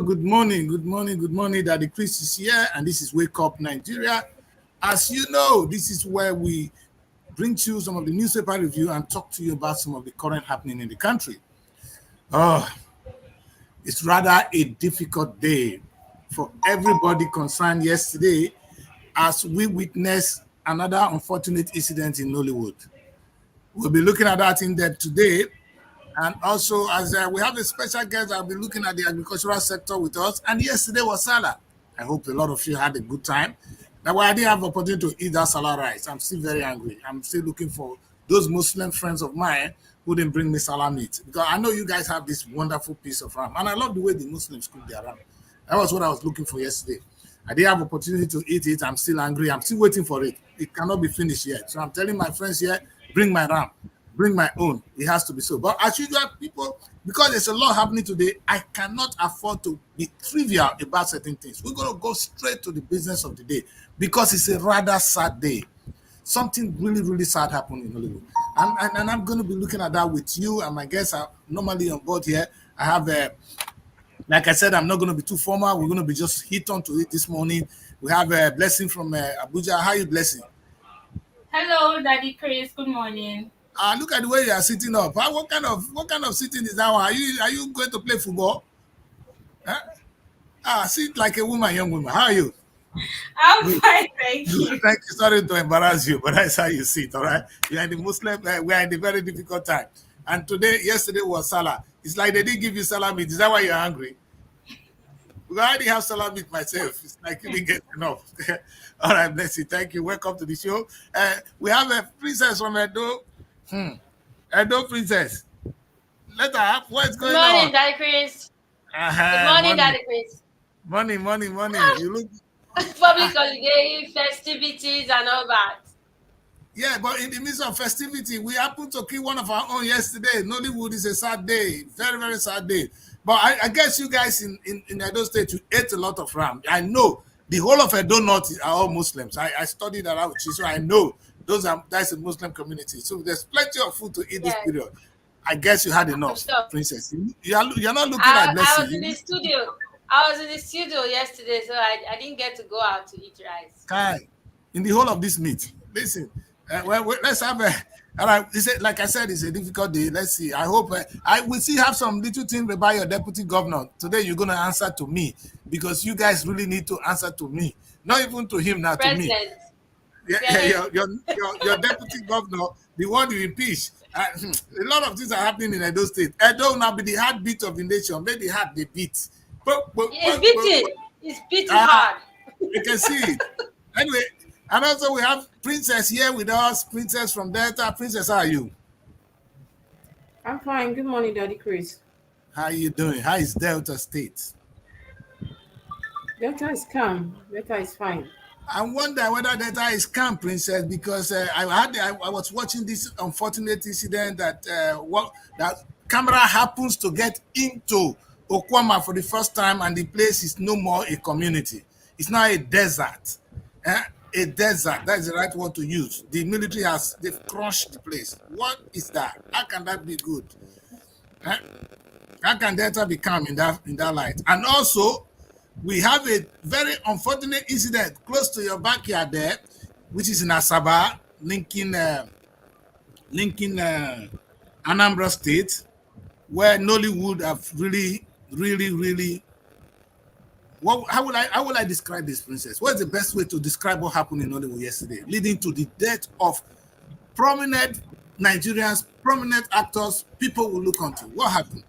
good morning, good morning, good morning. Daddy Chris is here, and this is Wake Up Nigeria. As you know, this is where we bring to you some of the newspaper review and talk to you about some of the current happening in the country. Oh, it's rather a difficult day for everybody concerned yesterday as we witness another unfortunate incident in Nollywood. We'll be looking at that in depth today. And also, as we have a special guest, I'll be looking at the agricultural sector with us. And yesterday was Salah. I hope a lot of you had a good time. Now, I didn't have opportunity to eat that Salah rice. I'm still very angry. I'm still looking for those Muslim friends of mine who didn't bring me Salah meat. Because I know you guys have this wonderful piece of ram. And I love the way the Muslims cook their ram. That was what I was looking for yesterday. I didn't have opportunity to eat it. I'm still angry. I'm still waiting for it. It cannot be finished yet. So I'm telling my friends here, bring my ram. Bring my own. It has to be so. But as usual, people, because there's a lot happening today, I cannot afford to be trivial about certain things. We're going to go straight to the business of the day because it's a rather sad day. Something really, really sad happened in Hollywood. And I'm going to be looking at that with you. And my guests are normally on board here. I have, like I said, I'm not going to be too formal. We're going to be just hit on to it this morning. We have a blessing from Abuja. How are you, Blessing? Hello, Daddy Chris. Good morning. Look at the way you are sitting up. What kind of sitting is that one? Are you going to play football? Sit like a woman, young woman. How are you? I'm fine, thank you. Thank you. Sorry to embarrass you, but that's how you sit. All right. You are in the Muslim. We are in a very difficult time. And yesterday was Salah. It's like they didn't give you Salah meat. Is that why you're angry? I already have Salah meat myself. It's like you didn't get enough. All right, bless you. Thank you. Welcome to the show. We have a princess from Edo. Edo princess. Let her have what's going on. Good morning, Daddy Chris. Good morning, Daddy Chris. Money. You look public holiday, festivities, and all that. Yeah, but in the midst of festivity, we happened to kill one of our own yesterday. Nollywood is a sad day, very, very sad day. But I guess you guys in Edo State, you ate a lot of ram. I know the whole of Edo North are all Muslims. I studied that out, so I know that's a Muslim community. So there's plenty of food to eat this period. I guess you had enough, princess. You're not looking at Messi. I was in the studio. I was in the studio yesterday, so I didn't get to go out to eat rice. Kai, in the whole of this meat, listen. Let's have a. All right, like I said, it's a difficult day. Let's see. I hope I will still have some little thing about your deputy governor. Today you're going to answer to me because you guys really need to answer to me, not even to him now, President. To me. Yeah, your deputy governor, the one you impeach. A lot of things are happening in Edo State. Edo now be the heartbeat of the nation. Make the heart they beat. It's beating hard. You can see it. Anyway, and also we have Princess here with us. Princess from Delta. Princess, how are you? I'm fine. Good morning, Daddy Chris. How are you doing? How is Delta State? Delta is calm. Delta is fine. I wonder whether Delta is calm, Princess, because I was watching this unfortunate incident that that camera happens to get into Okwama for the first time, and the place is no more a community. It's now a desert. A desert. That is the right word to use. The military they've crushed the place. What is that? How can that be good? How can Delta be calm in that light? And also, we have a very unfortunate incident close to your backyard there, which is in Asaba, linking Anambra State, where Nollywood have really. How would I describe this, Princess? What's the best way to describe what happened in Nollywood yesterday, leading to the death of prominent Nigerians, prominent actors, people will look onto? What happened?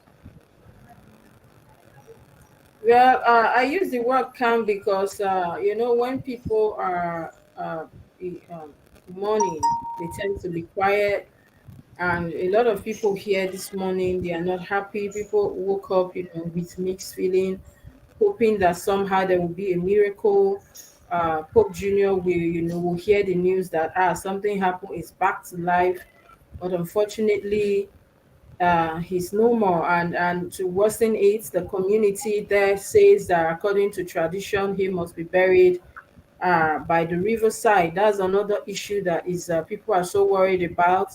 Well, I use the word calm because, when people are mourning, they tend to be quiet. And a lot of people here this morning, they are not happy. People woke up, with mixed feeling, hoping that somehow there will be a miracle. Pope Junior will hear the news that something happened, is back to life. But unfortunately, he's no more. And to worsen it, the community there says that according to tradition, he must be buried by the riverside. That's another issue that is people are so worried about.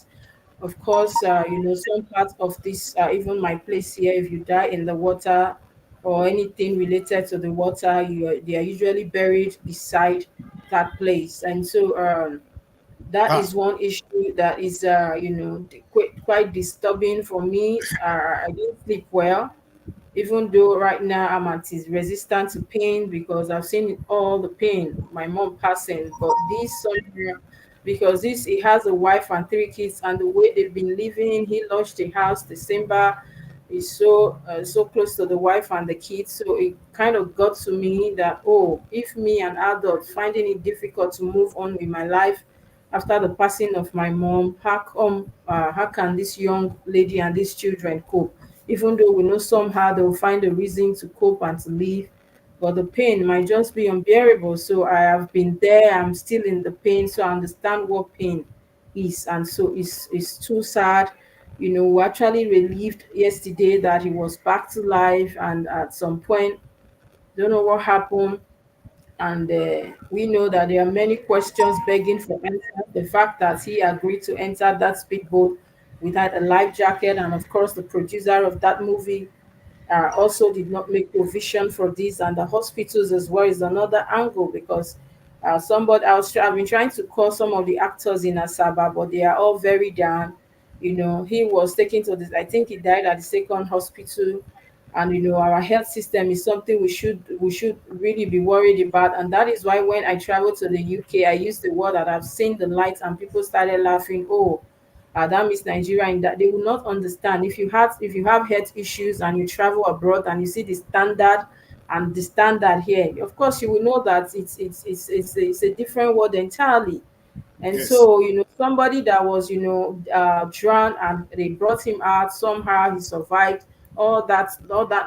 Of course, some parts of this, even my place here, if you die in the water or anything related to the water, they are usually buried beside that place. And so that Ah, is one issue that is quite disturbing for me. I didn't sleep well, even though right now I'm resistant to pain because I've seen it all the pain, my mom passing. But this somewhere, because this he has a wife and three kids, and the way they've been living, he lost the house December, is so close to the wife and the kids. So it kind of got to me that, oh, if me, an adult, finding it difficult to move on with my life after the passing of my mom, how can this young lady and these children cope? Even though we know somehow they'll find a reason to cope and to leave, but the pain might just be unbearable. So I have been there, I'm still in the pain, so I understand what pain is. And so it's too sad. We actually relieved yesterday that he was back to life, and at some point, don't know what happened. And we know that there are many questions begging for answers. The fact that he agreed to enter that speedboat without a life jacket, and of course, the producer of that movie also did not make provision for this, and the hospitals as well is another angle, because I've been trying to call some of the actors in Asaba, but they are all very down. He was taken to this. I think he died at the second hospital, and our health system is something we should really be worried about. And that is why when I traveled to the UK, I used the word that I've seen the light, and people started laughing. Oh, that means Nigeria, in that they will not understand. If you have health issues and you travel abroad and you see the standard and the standard here, of course you will know that it's a different world entirely. And yes. so, somebody that was, drowned, and they brought him out. Somehow he survived all that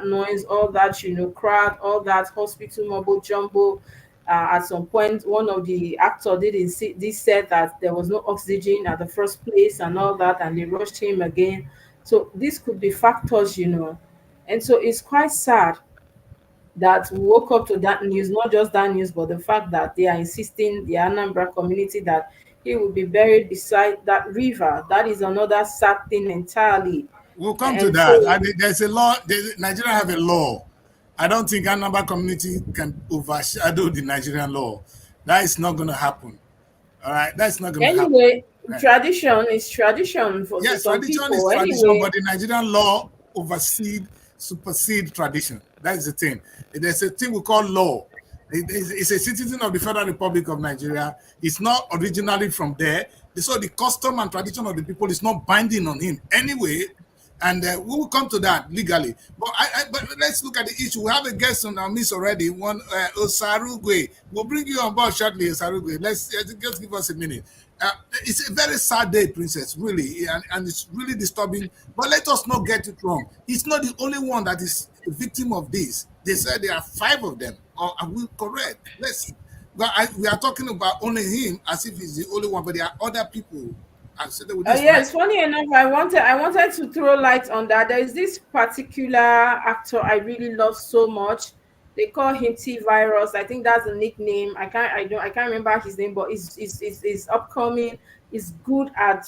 noise, all that, crowd, all that hospital mumbo jumbo. At some point, one of the actor didn't see this, said that there was no oxygen at the first place and all that, and they rushed him again. So this could be factors, and so it's quite sad that we woke up to that news, not just that news, but the fact that they are insisting, the Anambra community, that he will be buried beside that river. That is another sad thing entirely. We'll come to And that. so, There's a law. Nigeria have a law. I don't think Anambra community can overshadow the Nigerian law. That is not going to happen. All right, that's not going to happen. anyway, Right. tradition is tradition to Yes, some tradition is people. tradition, Anyway, but the Nigerian law supersede tradition. That is the thing. There's a thing we call law. It's a citizen of the Federal Republic of Nigeria. It's not originally from there. So the custom and tradition of the people is not binding on him anyway. And we will come to that legally. But let's look at the issue. We have a guest on our midst already, one Osarugwe. We'll bring you on board shortly, Osarugwe. Let's just give us a minute. It's a very sad day, Princess, really, and it's really disturbing. But let us not get it wrong. He's not the only one that is a victim of this. They said there are 5 of them. Or are we correct? We are talking about only him as if he's the only one, but there are other people associated with this, right? yes, funny enough, I wanted to throw light on that. There is this particular actor I really love so much. They call him T Virus. I think that's the nickname. I can't remember his name, but it's upcoming. It's good at,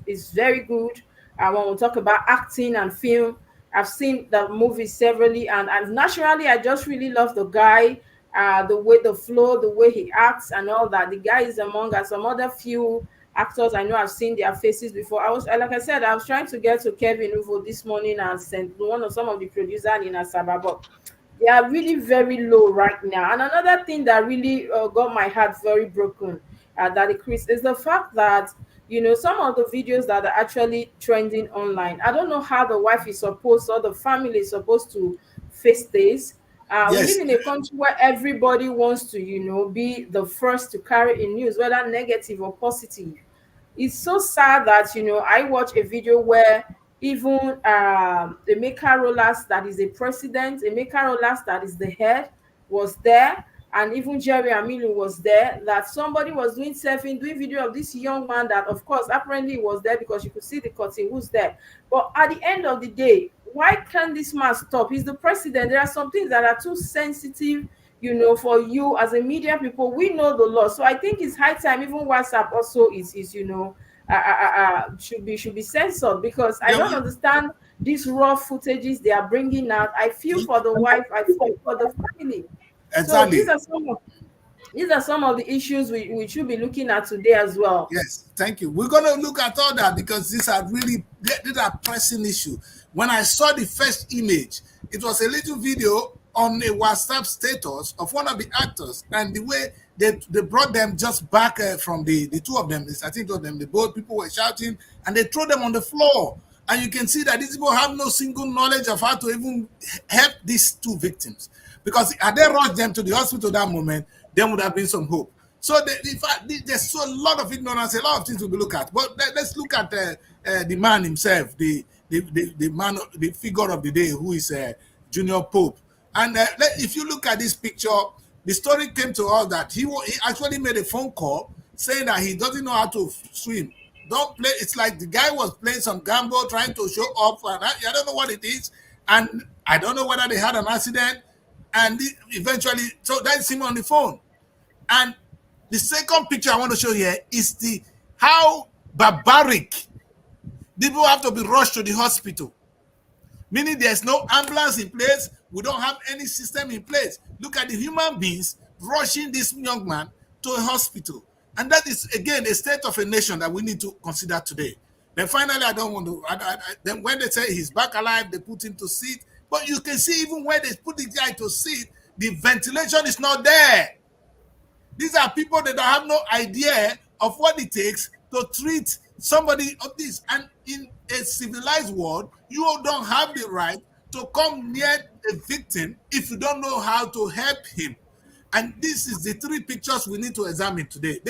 it's very good. When we talk about acting and film, I've seen the movie severally, and naturally I just really love the guy, the way, the flow, the way he acts and all that. The guy is among us. Some other few actors I know I've seen their faces before. Like I said, I was trying to get to Kevin Uvo this morning and sent one of some of the producers in Asaba, but they are really very low right now. And another thing that really got my heart very broken, that Chris, is the fact that, some of the videos that are actually trending online. I don't know how the wife is supposed, or the family is supposed to face this. We live Yes. in a country where everybody wants to, be the first to carry in news, whether negative or positive. It's so sad that, I watch a video where even Emeka Rollas, that is a president, Emeka Rollas, that is the head, was there, and even Jerry Amilu was there. That somebody was doing surfing, doing video of this young man that, of course, apparently was there because you could see the curtain who's there. But at the end of the day, why can't this man stop? He's the president. There are some things that are too sensitive, for you as a media people. We know the law, so I think it's high time. Even WhatsApp also is should be censored, because I Yeah, don't understand these raw footages they are bringing out. I feel for the wife, I feel for the family. So Exactly. these are some of the issues we should be looking at today as well. Yes, thank you. We're going to look at all that because these are pressing issue. When I saw the first image, it was a little video on a WhatsApp status of one of the actors, and the way they brought them just back from the two of them, I think two of them, the both people were shouting, and they threw them on the floor. And you can see that these people have no single knowledge of how to even help these two victims. Because had they rushed them to the hospital that moment, there would have been some hope. So in fact, there's so a lot of ignorance, a lot of things to look at. But let's look at the man himself, the man, the figure of the day, who is Junior Pope. And if you look at this picture, the story came to us that he actually made a phone call saying that he doesn't know how to swim. Don't play. It's like the guy was playing some gamble, trying to show off. And I don't know what it is, and I don't know whether they had an accident. And eventually, so that's him on the phone. And the second picture I want to show here is how barbaric people have to be rushed to the hospital. Meaning there's no ambulance in place. We don't have any system in place. Look at the human beings rushing this young man to a hospital. And that is, again, a state of a nation that we need to consider today. Then finally, I don't want to, then when they say he's back alive, they put him to seat. But you can see even when they put the guy to seat, the ventilation is not there. These are people that have no idea of what it takes to treat somebody of this. And in a civilized world, you don't have the right to come near a victim if you don't know how to help him. And this is the three pictures we need to examine today.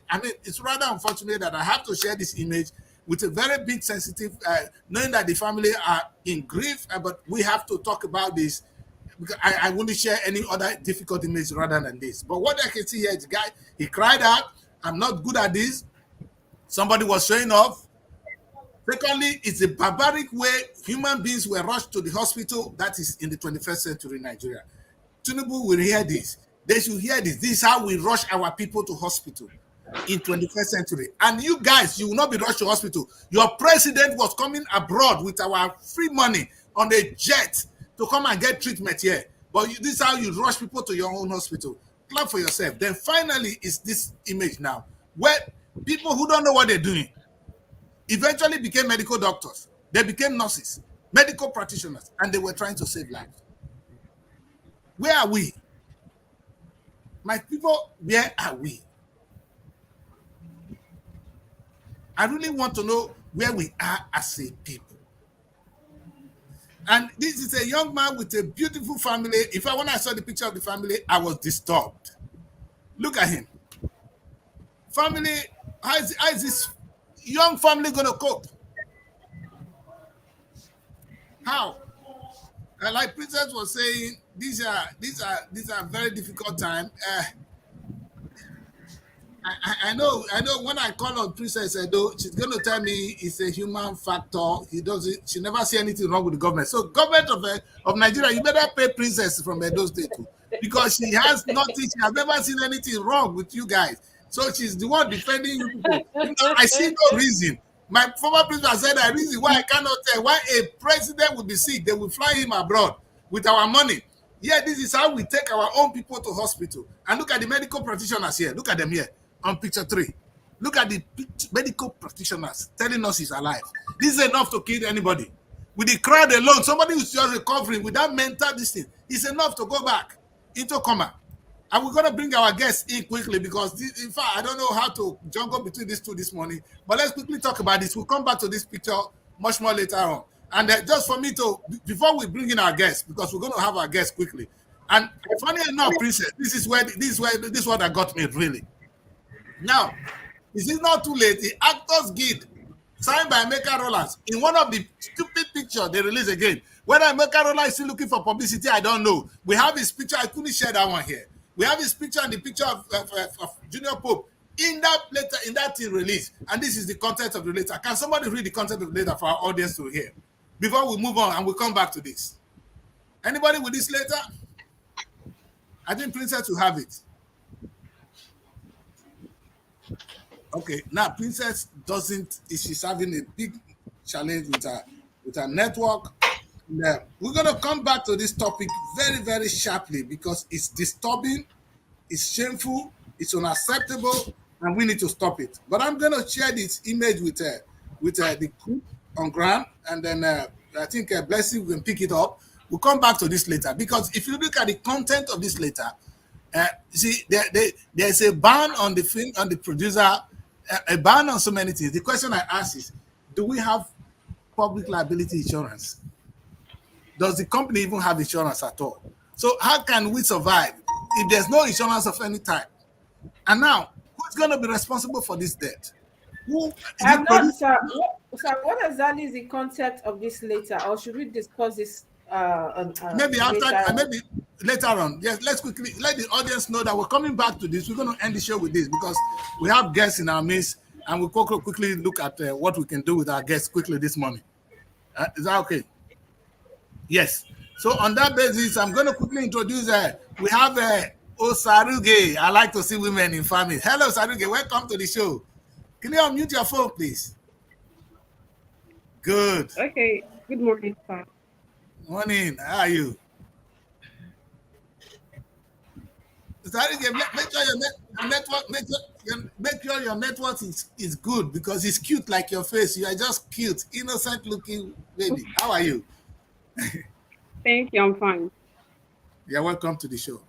I mean, it's rather unfortunate that I have to share this image with a very big sensitive, knowing that the family are in grief, but we have to talk about this. Because I wouldn't share any other difficult image rather than this. But what I can see here is the guy, he cried out, I'm not good at this. Somebody was showing off. Secondly, it's a barbaric way human beings were rushed to the hospital. That is in the 21st century Nigeria. Tinubu will hear this. They should hear this. This is how we rush our people to hospital in 21st century. And you guys, you will not be rushed to hospital. Your president was coming abroad with our free money on a jet to come and get treatment here. But this is how you rush people to your own hospital. Clap for yourself. Then finally is this image now, where people who don't know what they're doing eventually became medical doctors. They became nurses, medical practitioners, and they were trying to save lives. Where are we? My people, where are we? I really want to know where we are as a people. And this is a young man with a beautiful family. In fact, when I saw the picture of the family, I was disturbed. Look at him. Family, how is this young family going to cope? How? And like Princess was saying, these are very difficult times. I know when I call on Princess Edo, she's going to tell me it's a human factor. She never see anything wrong with the government. So government of Nigeria, you better pay Princess from Edo State too, because she has nothing, she has never seen anything wrong with you guys. So she's the one defending you people. I see no reason. My former principal said the reason why I cannot tell why a president would be sick, they will fly him abroad with our money. Yeah, this is how we take our own people to hospital. And look at the medical practitioners here. Look at them here on picture 3. Look at the medical practitioners telling us he's alive. This is enough to kill anybody. With the crowd alone, somebody who's just recovering with that mental distance, it's enough to go back into coma. And we're going to bring our guests in quickly because, in fact, I don't know how to juggle between these two this morning. But let's quickly talk about this. We'll come back to this picture much more later on. And just for me to, before we bring in our guests, because we're going to have our guests quickly. And funny enough, Princess, this is what that got me really. Now, is it not too late? The Actors Guild, signed by Emeka Rollers, in one of the stupid pictures they release again. Whether Emeka Rollers is still looking for publicity, I don't know. We have his picture. I couldn't share that one here. We have his picture and the picture of Junior Pope in that thing release. And this is the content of the letter. Can somebody read the content of the letter for our audience to hear? Before we move on, and we'll come back to this. Anybody with this letter? I think Princess will have it. Okay, now Princess doesn't. She's having a big challenge with our network. Now, we're going to come back to this topic very, very sharply because it's disturbing, it's shameful, it's unacceptable, and we need to stop it. But I'm going to share this image with the group on ground, and then I think Blessing will pick it up. We'll come back to this later because if you look at the content of this later, see, there's a ban on the film, on the producer, a ban on so many things. The question I ask is, do we have public liability insurance? Does the company even have insurance at all? So how can we survive if there's no insurance of any type? And now, who's going to be responsible for this debt? Who? I'm not, sir. What exactly is the concept of this later, or should we discuss this? Maybe after, maybe later on. Yes, let's quickly let the audience know that we're coming back to this. We're going to end the show with this because we have guests in our midst, and we'll quickly look at what we can do with our guests quickly this morning. Is that okay? Yes. So on that basis, I'm going to quickly introduce. We have Saruge. I like to see women in family. Hello, Saruge. Welcome to the show. Can you unmute your phone, please? Good. Okay. Good morning, sir. Morning. How are you? Saruge, make sure your network. Make sure your network is good because it's cute like your face. You are just cute, innocent looking baby. How are you? Thank you. I'm fine. You're welcome to the show.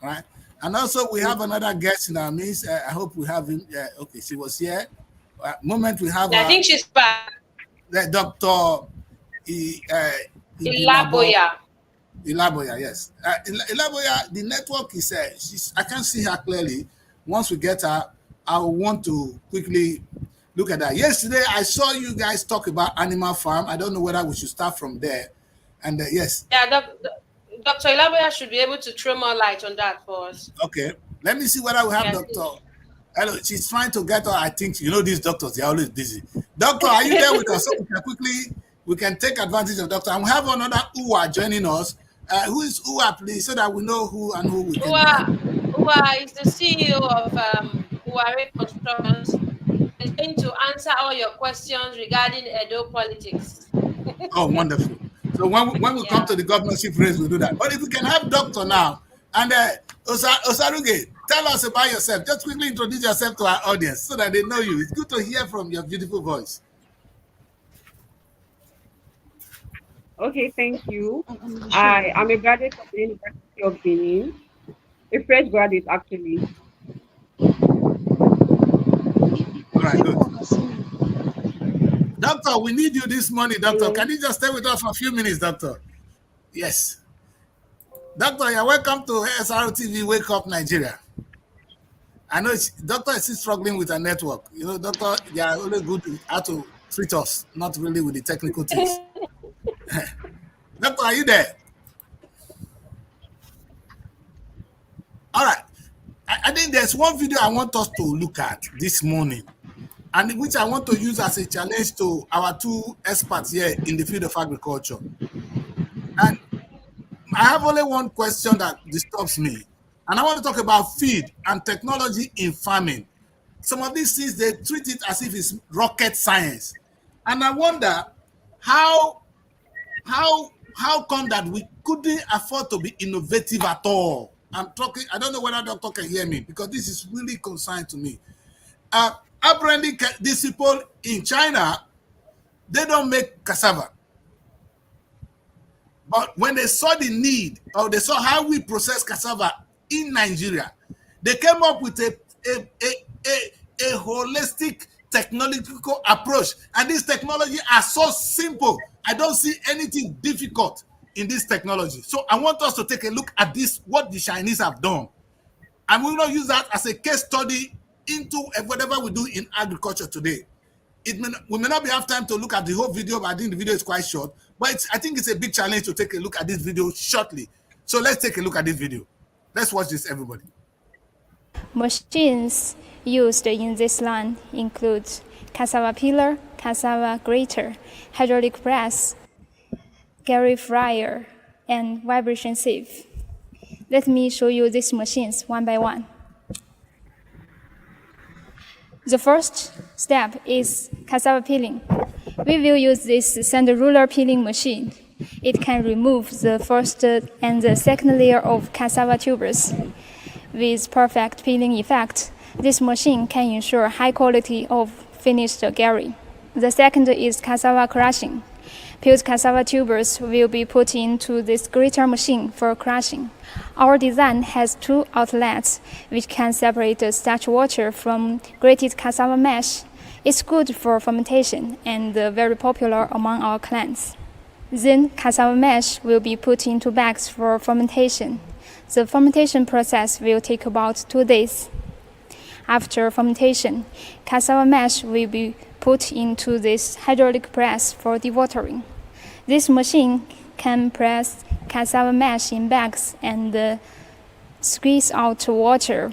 All right. And also, we have another guest in our midst. I hope we have him. Okay, she was here. Moment we have. I think she's back. Dr. Ilaboya. Ilaboya, yes. Ilaboya, the network is. I can't see her clearly. Once we get her, I want to quickly look at that. Yesterday, I saw you guys talk about Animal Farm. I don't know whether we should start from there. And yes. Yeah, Dr. Ilaboya should be able to throw more light on that for us. Okay. Let me see whether we have Dr. Hello, she's trying to get her. I think, these doctors, they're always busy. Doctor, are you there with us? So we can take advantage of Doctor. And we have another Uwa joining us. Who is Uwa, please, so that we know who and who we can. Uwa is the CEO of Uware Constructions. He's going to answer all your questions regarding Edo politics. Oh, wonderful. So when we come to the governorship race, we'll do that. But if we can have Doctor now, and Osaruge, tell us about yourself. Just quickly introduce yourself to our audience so that they know you. It's good to hear from your beautiful voice. Okay, thank you. I am a graduate of the University of Benin, a fresh graduate actually. All right, good. Doctor, we need you this morning, Doctor. Hello. Can you just stay with us for a few minutes, Doctor? Yes. Doctor, you're welcome to Srtv Wake Up Nigeria. I know Doctor is still struggling with her network. Doctor, they are only good how to treat us, not really with the technical things. Doctor, are you there? All right. I think there's one video I want us to look at this morning, and which I want to use as a challenge to our two experts here in the field of agriculture. And I have only one question that disturbs me, and I want to talk about feed and technology in farming. Some of these things, they treat it as if it's rocket science. And I wonder how come that we couldn't afford to be innovative at all? I'm talking, I don't know whether Doctor can hear me, because this is really concerned to me. Apparently, these people in China, they don't make cassava. But when they saw the need, or they saw how we process cassava in Nigeria, they came up with a holistic technological approach. And these technologies are so simple. I don't see anything difficult in this technology. So I want us to take a look at this, what the Chinese have done. And we will use that as a case study into whatever we do in agriculture today. We may not have time to look at the whole video, but I think the video is quite short. But I think it's a big challenge to take a look at this video shortly. So let's take a look at this video. Let's watch this, everybody. Machines used in this line include cassava peeler, cassava grater, hydraulic press, Gary fryer, and vibration sieve. Let me show you these machines one by one. The first step is cassava peeling. We will use this sand ruler peeling machine. It can remove the first and the second layer of cassava tubers. With perfect peeling effect, this machine can ensure high quality of finished gari. The second is cassava crushing. Peeled cassava tubers will be put into this grater machine for crushing. Our design has two outlets which can separate the starch water from grated cassava mash. It's good for fermentation and very popular among our clients. Then cassava mash will be put into bags for fermentation. The fermentation process will take about 2 days. After fermentation, cassava mash will be put into this hydraulic press for dewatering. This machine can press cassava mash in bags and squeeze out water.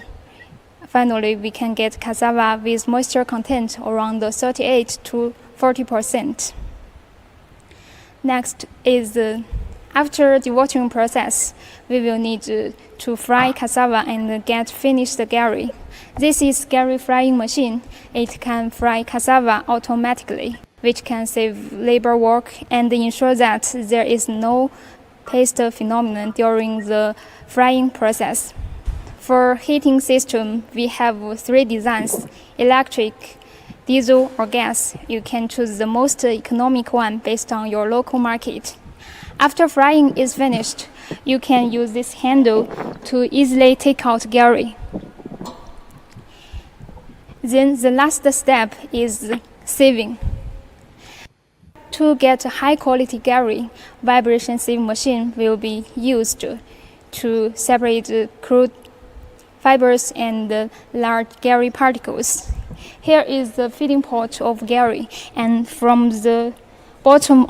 Finally, we can get cassava with moisture content around 38 to 40%. Next is after the watering process, we will need to fry cassava and get finished gari. This is gari frying machine. It can fry cassava automatically, which can save labor work and ensure that there is no paste phenomenon during the frying process. For heating system, we have 3 designs: electric, diesel, or gas. You can choose the most economic one based on your local market. After frying is finished, you can use this handle to easily take out gari. Then the last step is sieving. To get high quality gari, vibration sieve machine will be used to separate crude fibers and large gari particles. Here is the feeding pot of gari, and from the bottom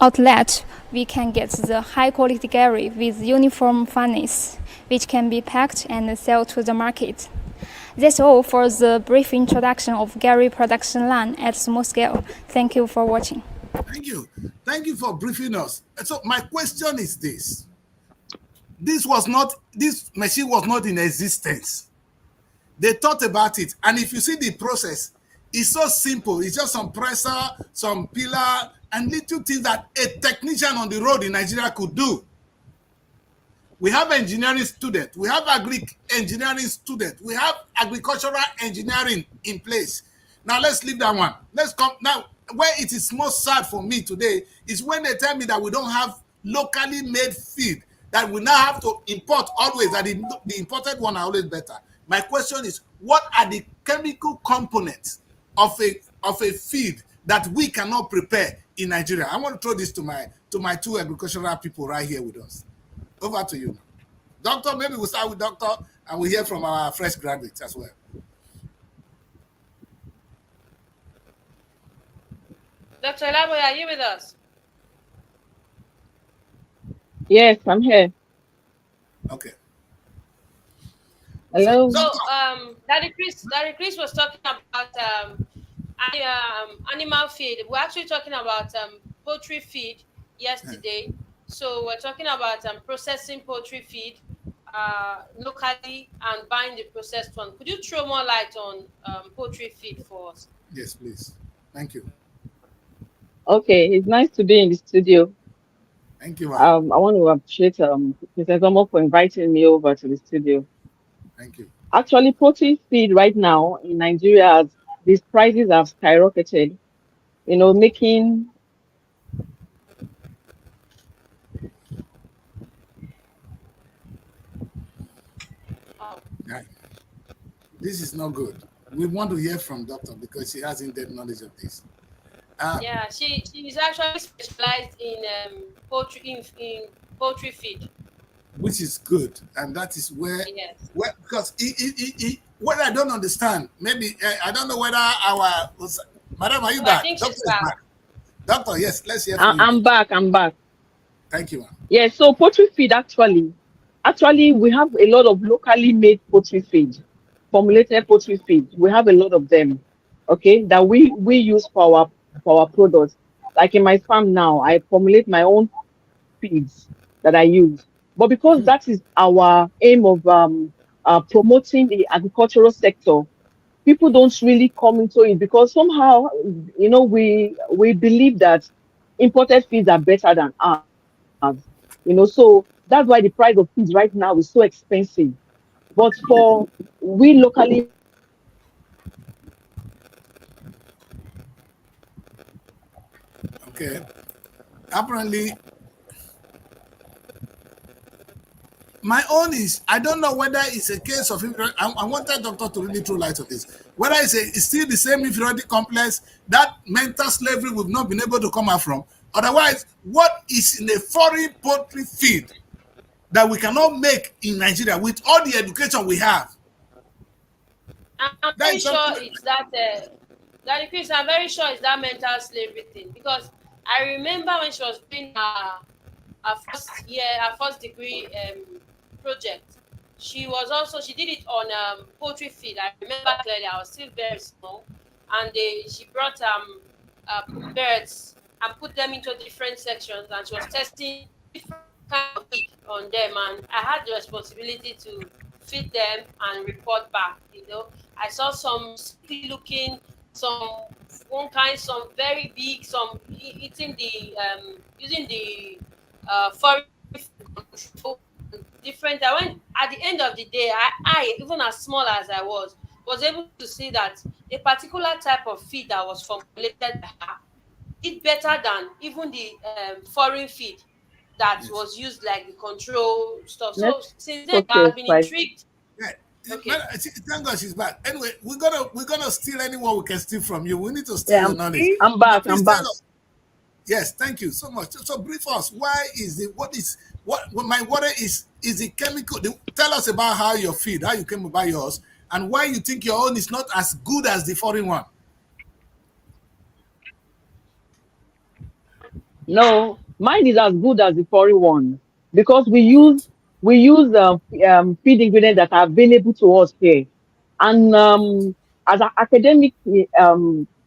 outlet, we can get the high quality gari with uniform fineness, which can be packed and sold to the market. That's all for the brief introduction of gari production line at small scale. Thank you for watching. Thank you. Thank you for briefing us. So my question is this. This machine was not in existence. They thought about it. And if you see the process, it's so simple. It's just some presser, some pillar, and little things that a technician on the road in Nigeria could do. We have engineering students. We have engineering students. We have agricultural engineering in place. Now let's leave that one. Let's come now. Where it is most sad for me today is when they tell me that we don't have locally made feed, that we now have to import always, that the imported one are always better. My question is, what are the chemical components of a feed that we cannot prepare in Nigeria? I want to throw this to my 2 agricultural people right here with us. Over to you. Doctor, maybe we'll start with Doctor and we'll hear from our fresh graduates as well. Dr. Elaboy, are you with us? Yes, I'm here. Okay. Hello. So, Daddy Chris was talking about animal feed. We're actually talking about poultry feed yesterday. So we're talking about processing poultry feed locally and buying the processed one. Could you throw more light on poultry feed for us? Yes, please. Thank you. Okay, it's nice to be in the studio. Thank you. I want to appreciate Mr. Zomo for inviting me over to the studio. Thank you. Actually, protein feed right now in Nigeria, these prices have skyrocketed, making Yeah. This is not good. We want to hear from Doctor because she has in-depth knowledge of this. Yeah, she's actually specialized in poultry feed, which is good, and that is where, yes. Because what I don't understand, maybe I don't know whether our madam, are you back? I think Doctor she's back. Doctor, yes, let's hear from you. I'm back. Thank you, ma'am. Yeah, so poultry feed actually we have a lot of locally made poultry feed, formulated poultry feed. We have a lot of them, okay, that we use for our products. Like in my farm now, I formulate my own feeds that I use. But because that is our aim of promoting the agricultural sector, people don't really come into it because somehow, we believe that imported feeds are better than ours. So that's why the price of feeds right now is so expensive. But for we locally made feed, we are able to get it for Okay. Apparently, my own is, I don't know whether it's a case of, I wanted doctor to really throw light on this. Whether it's still the same inferiority complex, that mental slavery we've not been able to come out from. Otherwise, what is in a foreign poultry feed that we cannot make in Nigeria with all the education we have? I'm That very is sure something. it's that Chris, I'm very sure it's that mental slavery thing, because I remember when she was doing her first degree project, she did it on poultry feed. I remember clearly. I was still very small, and she brought birds and put them into different sections, and she was testing different kind of feed on them, and I had the responsibility to feed them and report back. I saw some sickly looking, some one kind, some very big, some eating the using the foreign control, different. I went at the end of the day, I even as small as I was able to see that a particular type of feed that was formulated by her did better than even the foreign feed that Yes. was used, like the control stuff. So network since then, is I've been fine. intrigued. Yeah. Okay. Thank God she's back. Anyway, we're gonna steal anyone we can steal from you. We need to steal Yeah, your knowledge. I'm Now, back. please I'm tell back. us. Yes, thank you so much. So brief us. Why is it? What my water is it chemical? Tell us about how your feed, how you came about yours, and why you think your own is not as good as the foreign one. No, mine is as good as the foreign one because we use feed ingredients that are available to us here, and as an academic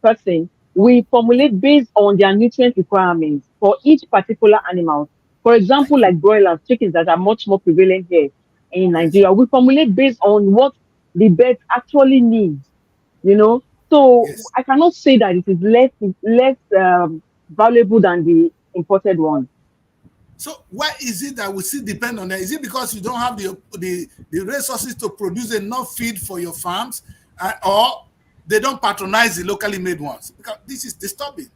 person, we formulate based on their nutrient requirements for each particular animal. For example, Thank you. like broilers, chickens that are much more prevalent here in Yes. Nigeria, we formulate based on what the birds actually need. you know so Yes. I cannot say that it is less valuable than the imported one. So why is it that we still depend on that? Is it because you don't have the resources to produce enough feed for your farms, or they don't patronize the locally made ones? Because this is disturbing.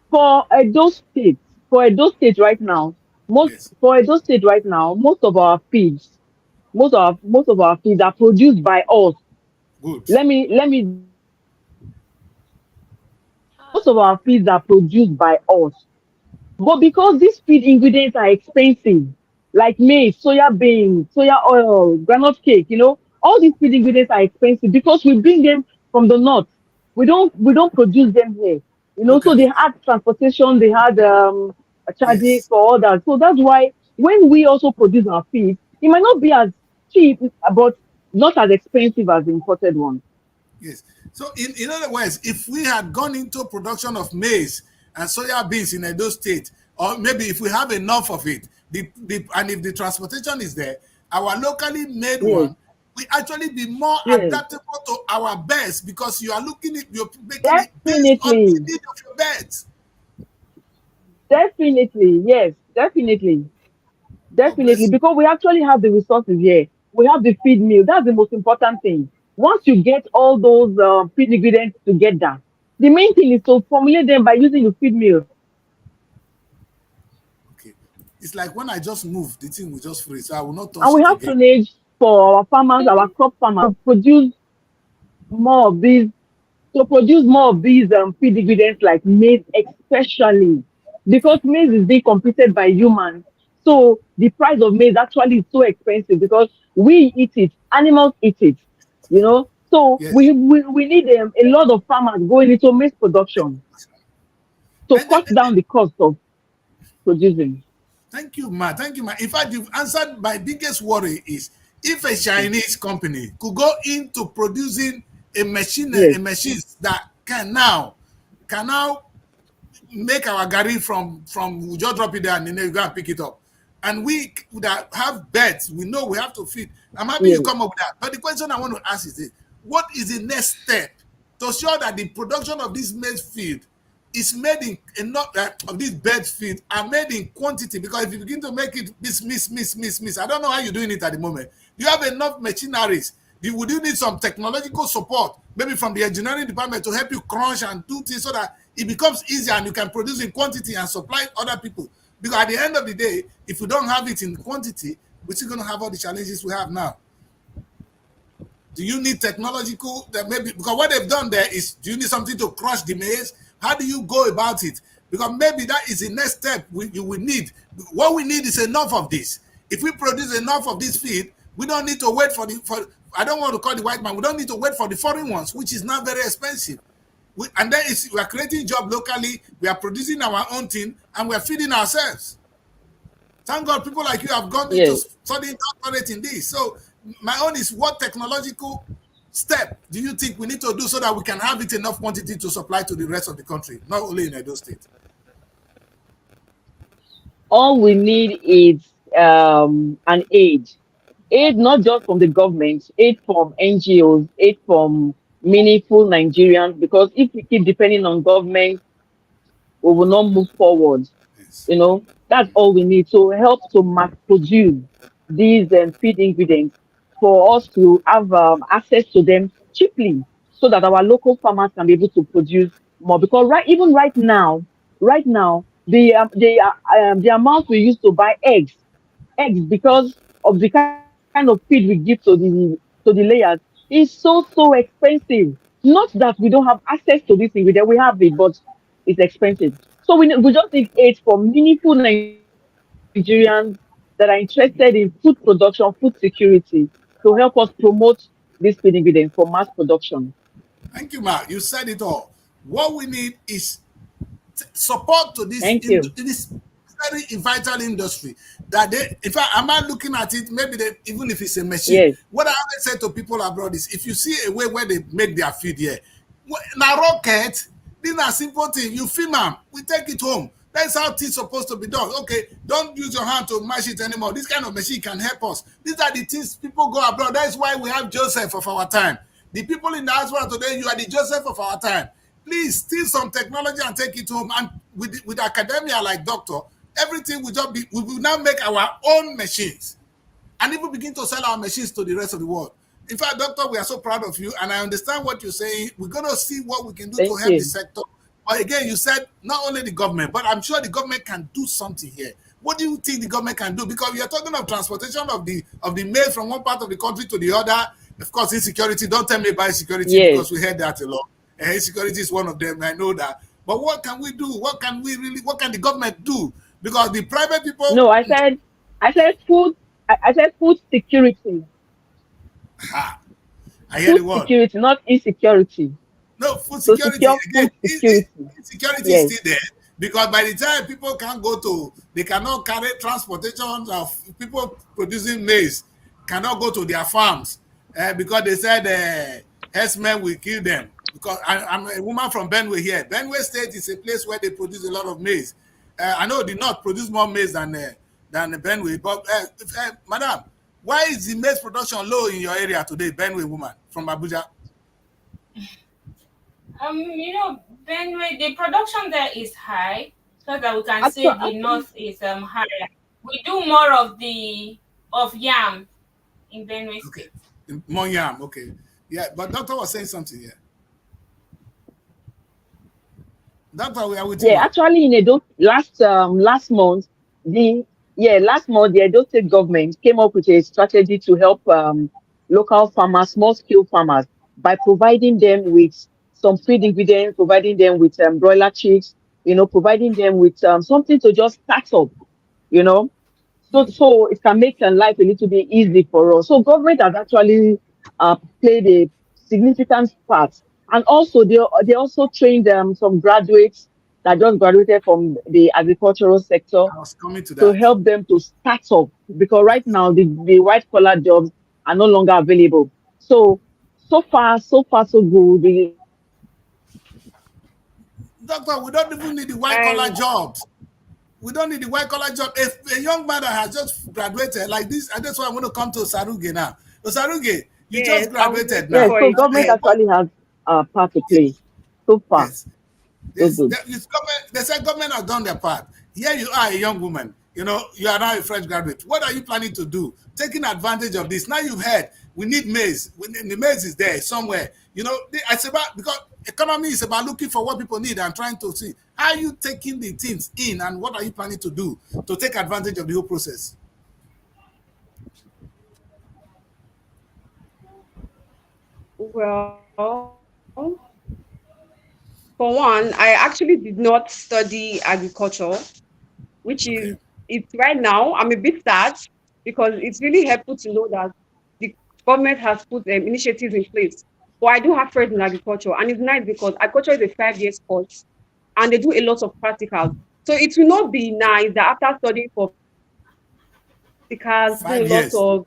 For Edo State right now, Yes. most of our feeds, most of our feeds are produced by us. Good. Let me Ah, Most of our feeds are produced by us. But because these feed ingredients are expensive, like maize, soya bean, soya oil, groundnut cake, all these feed ingredients are expensive because we bring them from the north. We don't produce them here. Look So at they it. had transportation, they had charges Yes. for all that. So that's why when we also produce our feed, it might not be as cheap, but not as expensive as the imported one. Yes. So in other words, if we had gone into production of maize and soya beans in Edo State, or maybe if we have enough of it, and if the transportation is there, our locally made Yes, one will actually be more yes, adaptable to our beds, because you're making it based on the definitely. need of your beds. Definitely, yes, definitely, God bless you. because we actually have the resources here. We have the feed mill. That's the most important thing. Once you get all those feed ingredients together, the main thing is to formulate them by using the feed mill. Okay. It's like when I just moved, the thing will just freeze. So I will not And touch we it have again. tonnage for our farmers, our crop farmers, to produce more of these feed ingredients like maize, especially because maize is being competed by humans. So the price of maize actually is so expensive because we eat it, animals eat it. So Yes. we need a lot of farmers going into maize production to And, cut down the cost of producing. thank you, Ma. Thank you, Ma. In fact, you've answered my biggest worry is, if a Chinese company could go into producing Yes, a machine that can now make our gari from we just drop it there and then you go and pick it up. and we that have beds, we know we have to feed. I'm happy you Yes. come up with that. But the question I want to ask is this: what is the next step to ensure that the production of this maize feed is made in enough of this bed feed are made in quantity? Because if you begin to make it miss, I don't know how you're doing it at the moment. You have enough machineries. Would you need some technological support, maybe from the engineering department, to help you crunch and do things so that it becomes easier and you can produce in quantity and supply other people? Because at the end of the day, if we don't have it in quantity, we're still going to have all the challenges we have now. Do you need technological that maybe, because what they've done there is, do you need something to crush the maize? How do you go about it? Because maybe that is the next step you will need. What we need is enough of this. If we produce enough of this feed, we don't need to wait for I don't want to call the white man, we don't need to wait for the foreign ones, which is not very expensive. And then we are creating job locally, we are producing our own thing, and we are feeding ourselves. Thank God people like you have gone into studying doctorate in this. So my own is, what technological step do you think we need to do so that we can have it enough quantity to supply to the rest of the country, not only in Edo State? All we need is an aid not just from the government, aid from NGOs, aid from meaningful Nigerians, because if we keep depending on government, we will not move forward. Yes. You know, that's all we need to help to mass produce these feed ingredients for us to have access to them cheaply, so that our local farmers can be able to produce more. Because right now, the amount we used to buy eggs because of the kind of feed we give to the layers is so expensive. Not that we don't have access to this ingredient, we have it, but it's expensive. So we just need aid for meaningful Nigerians that are interested in food production, food security, to help us promote this feed ingredient for mass production. Thank you, Mark. You said it all. What we need is support to Thank you. this very vital industry. That they, in fact, I'm not looking at it. Maybe even if it's a machine. Yes. What I always say to people abroad is, if you see a way where they make their feed here, now rocket, these are simple things. You film them, we take it home. That's how things supposed to be done. Okay, don't use your hand to mash it anymore. This kind of machine can help us. These are the things people go abroad. That's why we have Joseph of our time. The people in the diaspora today, you are the Joseph of our time. Please steal some technology and take it home. And with academia like doctor, everything will just be, we will now make our own machines and even begin to sell our machines to the rest of the world. In fact, doctor, we are so proud of you, and I understand what you're saying. We're going to see what we can do to Thank help the you. sector. But again, you said not only the government, but I'm sure the government can do something here. What do you think the government can do? Because we are talking of transportation of the mail from one part of the country to the other. Of course, insecurity. Don't tell me about insecurity, Yes. because we heard that a lot. And insecurity is one of them. I know that. But what can we do? What can the government do? Because the private people. No, I said food. I said food security. I hear Food the word. security, not insecurity. No, food To security. secure Again, food security. insecurity is Yes. still there, because by the time people can't they cannot carry transportation of people producing maize, cannot go to their farms, because they said herdsmen will kill them. Because I'm a woman from Benue here. Benue State is a place where they produce a lot of maize. I know the North produce more maize than Benue, but madam, why is the maize production low in your area today, Benue woman from Abuja? Benue, the production there is high, so that we can say the Actually, north is higher. We do more of yam in Benue Okay. State. More yam, okay. Yeah, but doctor was saying something here. Doctor, we are with you, yeah, man. actually, in Edo last month the Edo State government came up with a strategy to help local farmers, small scale farmers, by providing them with some feed ingredients, providing them with broiler chicks, providing them with something to just start up, you know. So it can make life a little bit easy for us. So government has actually played a significant part, and also they also trained some graduates that just graduated from the agricultural sector I was coming to to that. help them to start up, because right now the white collar jobs are no longer available. So far so good. Doctor, we don't even need the white collar And jobs. We don't need the white collar job. If a young man that has just graduated like this, and that's why I want to come to Saruge now. So Saruge, you just graduated now. Yes, so government actually has a part to play. So far, Yes. so good. They said government has done their part. Here you are, a young woman. You know, you are now a fresh graduate. What are you planning to do? Taking advantage of this. Now you've heard we need maize. The maize is there somewhere. You know, it's about, because economy is about looking for what people need and trying to see how are you taking the things in, and what are you planning to do to take advantage of the whole process. Well, for one, I actually did not study agriculture, which is Okay. it's right now. I'm a bit sad because it's really helpful to know that the government has put initiatives in place. But I do have friends in agriculture, and it's nice because agriculture is a 5 year course, and they do a lot of practicals. So it will not be nice that after studying for practicals, do a 5 years. lot of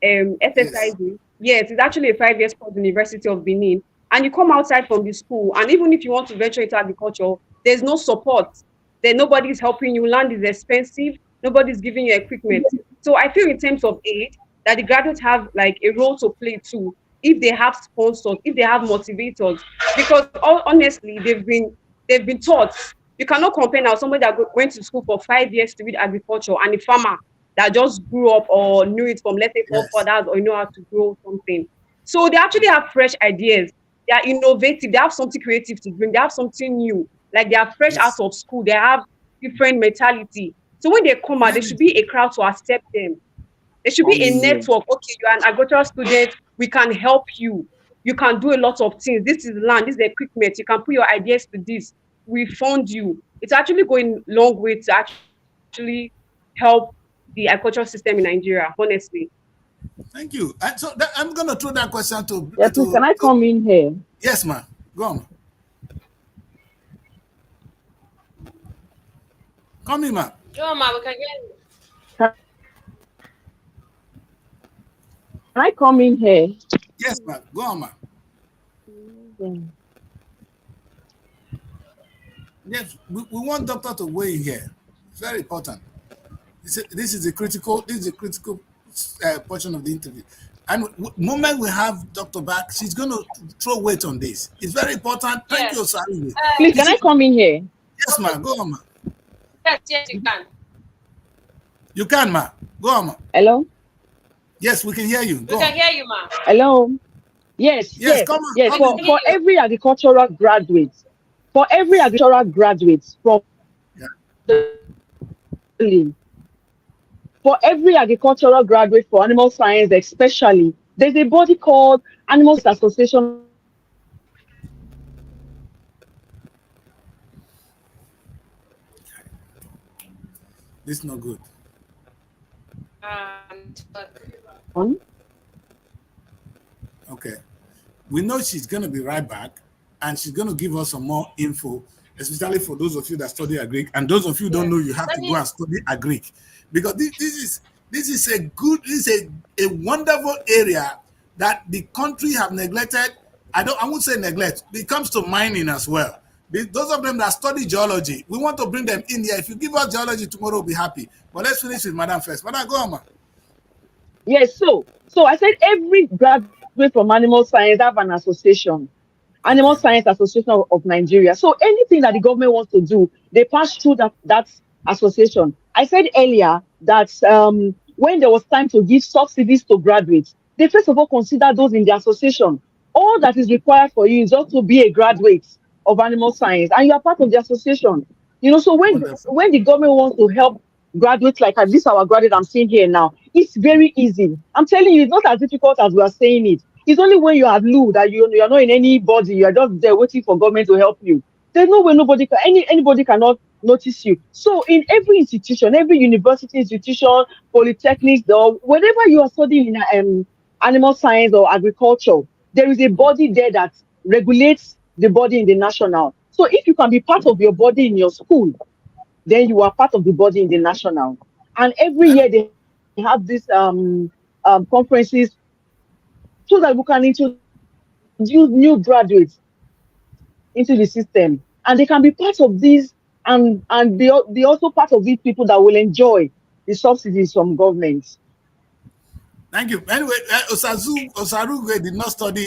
Yes. exercising. Yes, it's actually a 5 year course in the University of Benin. And you come outside from the school, and even if you want to venture into agriculture, there's no support. Then nobody's helping you. Land is expensive. Nobody's giving you equipment. So I feel in terms of aid that the graduates have like a role to play too. If they have sponsors, if they have motivators, because honestly, they've been taught. You cannot compare now somebody that went to school for 5 years to read agriculture and a farmer that just grew up or knew it from, let's say, Yes. forefathers, or know how to grow something. So they actually have fresh ideas. They are innovative. They have something creative to bring. They have something new. Like they are fresh out Yes. of school. They have different mentality. So when they come out, there should be a crowd to accept them. There should be a network. Okay, you are an agricultural student. We can help you. You can do a lot of things. This is land. This is equipment. You can put your ideas to this. We fund you. It's actually going a long way to actually help the agricultural system in Nigeria, honestly. Thank you. And so I'm going to throw that question to. Yeah, please, can I come in here? Yes, ma'am. Go on. Come in, ma'am. Yo, ma, we can hear you. Can I come in here? Yes, ma'am. Go on, ma'am. Yes, we want doctor to weigh in here. It's very important. This is a critical portion of the interview. And moment we have Dr. back, she's going to throw weight on this. It's very important. Thank you, sir. Please, can I come in here? Yes, ma'am. Go on, ma'am. Yes, you can. You can, ma'am. Go on, ma'am. Hello? Yes, we can hear you. We Go can on. hear you, ma. Hello? Yes, Yes, yes, come on. yes. Come For every agricultural graduate, from for every agricultural graduate for animal science especially, there's a body called Animal Association. This is not good. Okay. We know she's going to be right back, and she's going to give us some more info, especially for those of you that study agric, and those of you who don't know, you have to go and study agric, because this is a wonderful area that the country have neglected. I won't say neglect. It comes to mining as well. Those of them that study geology, we want to bring them in here. If you give us geology tomorrow, we'll be happy. But let's finish with Madam first. Madam, go on, ma. Yes, so I said every graduate from animal science have an association, Animal Science Association of Nigeria. So anything that the government wants to do, they pass through that association. I said earlier that when there was time to give subsidies to graduates, they first of all consider those in the association. All that is required for you is just to be a graduate of animal science, and you are part of the association. You know, so when the government wants to help graduates like this, our graduate I'm seeing here now, it's very easy. I'm telling you, it's not as difficult as we are saying it. It's only when you have Lou that you're not in anybody, you're just there waiting for government to help you. There's no way anybody cannot notice you. So in every institution, every university institution, polytechnics, or wherever you are studying in animal science or agriculture, there is a body there that regulates the body in the national. So if you can be part of your body in your school, then you are part of the body in the national. And every year they have these conferences so that we can introduce new graduates into the system, and they can be part of these and they also part of these people that will enjoy the subsidies from government. Thank you. Anyway, Osarugue did not study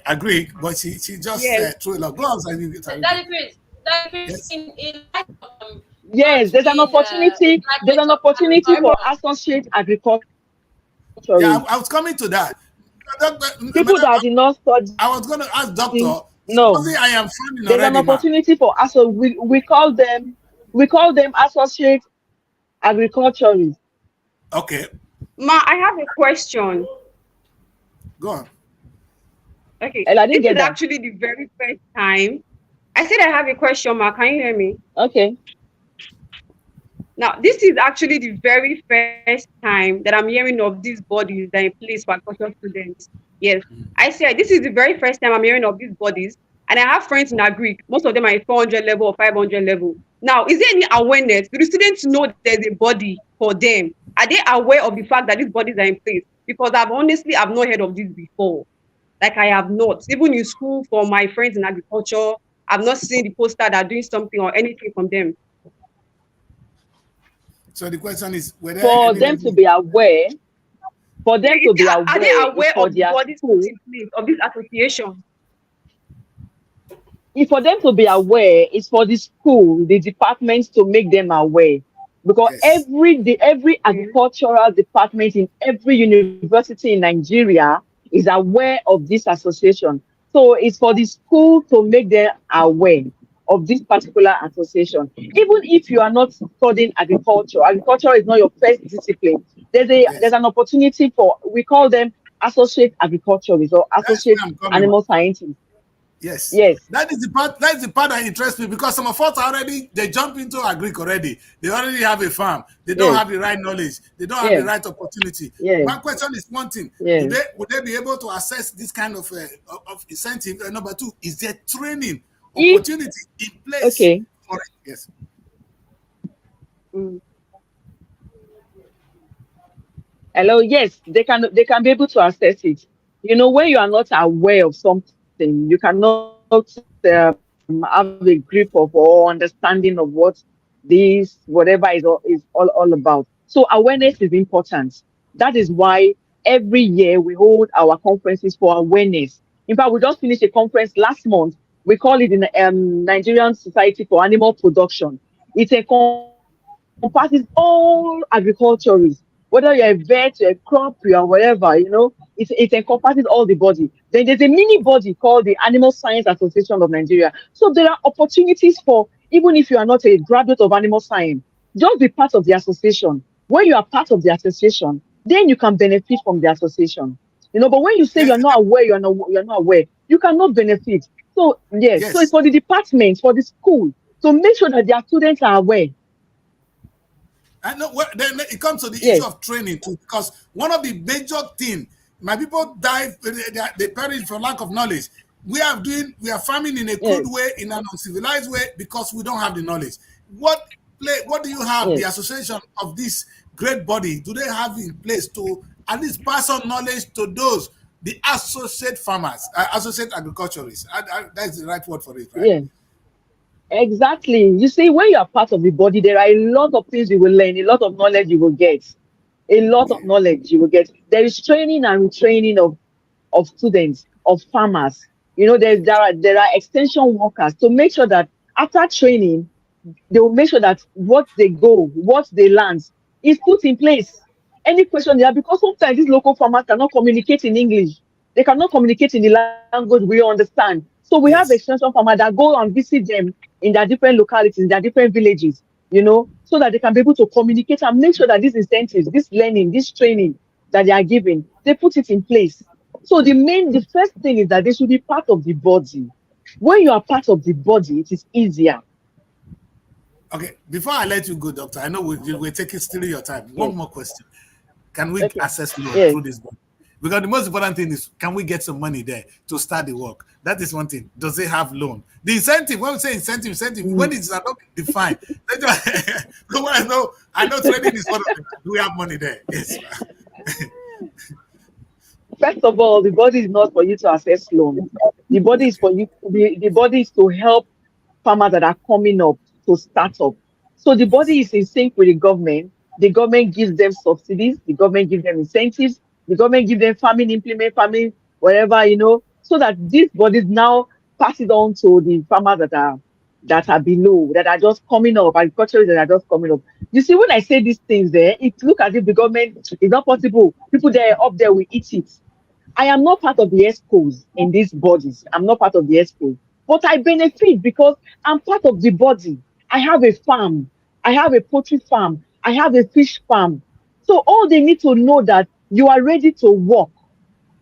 Agric, but she just Yes. threw a lot. Go on, Daddy Chris, Yes. in light of Yes, not there's an being opportunity. There's graduates an of opportunity for agriculture. associate Yeah, agriculturists. I was coming to that. People Madam, that did not study. I was going to ask Doctor, No, supposing I am farming there's an already, ma. opportunity for we call them associate agriculturists. Okay, Ma, I have a question. go on. Okay, And I didn't this get is that. actually the very first time. I said I have a question, Ma. Can you hear me? Okay. Now, this is actually the very first time that I'm hearing of these bodies that are in place for agricultural students. Yes, I said this is the very first time I'm hearing of these bodies, and I have friends in Agric. Most of them are at 400 level or 500 level. Now, is there any awareness? Do the students know there's a body for them? Are they aware of the fact that these bodies are in place? Because I've not heard of this before. Like I have not. Even in school, for my friends in agriculture, I've not seen the poster that are doing something or anything from them. So the question is, were there For any them to level? be aware, for them to be Are they aware is aware for of the their bodies school. put in place of this association? If for them to be aware is for the school, the departments to make them aware. Because Yes. every agricultural department in every university in Nigeria is aware of this association. So it's for the school to make them aware of this particular association. Even if you are not studying agriculture, agriculture is not your first discipline. There's Yes. an opportunity for, we call them associate agriculturists or That's where associate I'm coming. animal scientists. Yes. Yes. That is the part. That is the part that interests me, because some of us already, they jump into agric already. They already have a farm. They don't Yes. have the right knowledge. They don't have Yes. the right opportunity. Yes. One question is one thing: Yes. would they be able to assess this kind of incentive? Number two, is there training If opportunity in place okay, for it? Yes. hello, yes, they can be able to assess it. You know, when you are not aware of something, you cannot have a grip of or understanding of what this whatever is all about. So awareness is important. That is why every year we hold our conferences for awareness. In fact, we just finished a conference last month. We call it the Nigerian Society for Animal Production. It encompasses all agriculturists, whether you're a vet, you're a crop, you are whatever, it encompasses all the body. Then there's a mini body called the Animal Science Association of Nigeria. So there are opportunities for, even if you are not a graduate of animal science, just be part of the association. When you are part of the association, then you can benefit from the association. But when you say Yes. you're not aware, you're not aware, you cannot benefit. So yes, so it's Yes. for the department, for the school, to make sure that their students are aware. I know. Then it comes to the Yes. issue of training too, because one of the major things, my people die, they perish for lack of knowledge. We are farming in a crude Yes. way, in an uncivilized way, because we don't have the knowledge. What do you have the Yes. association of this great body? Do they have in place to at least pass on knowledge to those, the associate farmers, associate agriculturists? That's the right word for it, right? Yes. Exactly. You see, when you are part of the body, there are a lot of things you will learn, a lot of knowledge you will get, a lot Yeah. of knowledge you will get. There is training and retraining of students, of farmers. There are extension workers to make sure that after training, they will make sure that what they learn is put in place. Any question they have, because sometimes these local farmers cannot communicate in English. They cannot communicate in the language we understand. So we have Yes. extension farmers that go and visit them in their different localities, in their different villages, so that they can be able to communicate and make sure that these incentives, this learning, this training that they are giving, they put it in place. So the first thing is that they should be part of the body. When you are part of the body, it is easier. Okay. Before I let you go, Doctor, I know we're taking still your time. One Yes. more question: can we Okay. access loan Yes. through this body? Because the most important thing is, can we get some money there to start the work? That is one thing. Does it have loan? The incentive, when we say incentive, when it's not defined. I know trading is one of them. Do we have money there? Yes. First of all, the body is not for you to access loan. The body is for you. The body is to help farmers that are coming up to start up. So the body is in sync with the government. The government gives them subsidies. The government gives them incentives. The government gives them farming, implement farming, whatever, so that these bodies now pass it on to the farmers that are below, that are just coming up, agriculturists that are just coming up. You see, when I say these things there, it look as if the government is not possible. People there up there will eat it. I am not part of the ESCOs in these bodies. I'm not part of the ESCOs. But I benefit because I'm part of the body. I have a farm. I have a poultry farm. I have a fish farm. So all they need to know that you are ready to work.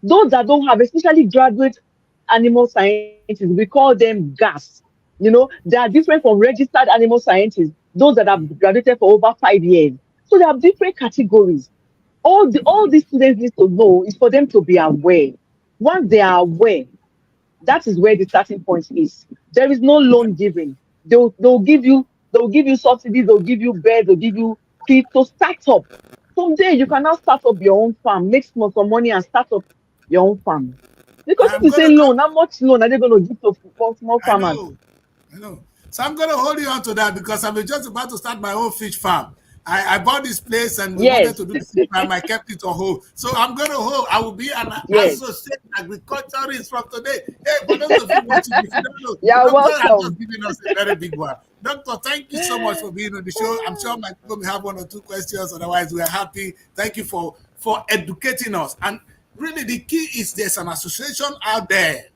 Those that don't have, especially graduate animal scientists, we call them GAS. They are different from registered animal scientists, those that have graduated for over 5 years. So they have different categories. All these students need to know is for them to be aware. Once they are aware, that is where the starting point is. There is no loan giving. They'll give you subsidies, they'll give you beds, they'll give you feed to start up. From there, you can now start up your own farm, make some money and start up your own farm. Because if I'm you say gonna loan, how much loan are they going to give to small I farmers? know. So I'm gonna hold you on to that because I'm just about to start my own fish farm. I bought this place and we wanted Yes, to do the fish farm. I kept it on hold. So I'm gonna hold. I will be an yes. associate agriculturist from today. Hey, for those of you watching, if you don't know, You're Doctor has welcome. just given us a very big one. Doctor, thank you so much for being on the show. I'm sure my people may have one or two questions. Otherwise, we are happy. Thank you for educating us. And really, the key is there's an association out there.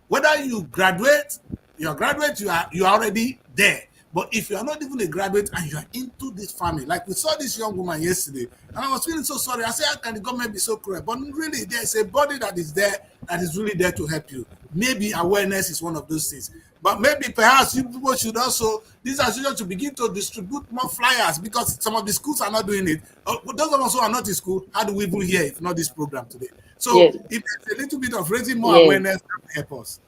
Whether you graduate, you're a graduate, you are already there. But if you are not even a graduate and you are into this farming, like we saw this young woman yesterday, and I was feeling so sorry. I said, how can the government be so cruel? But really, there's a body that is there that is really there to help you. Maybe awareness is one of those things. But maybe perhaps you people should also, this association to begin to distribute more flyers because some of the schools are not doing it. Those of us who are not in school, how do we even hear if not this program today? So Yes, if there's a little bit of raising more yes. awareness, that will help us.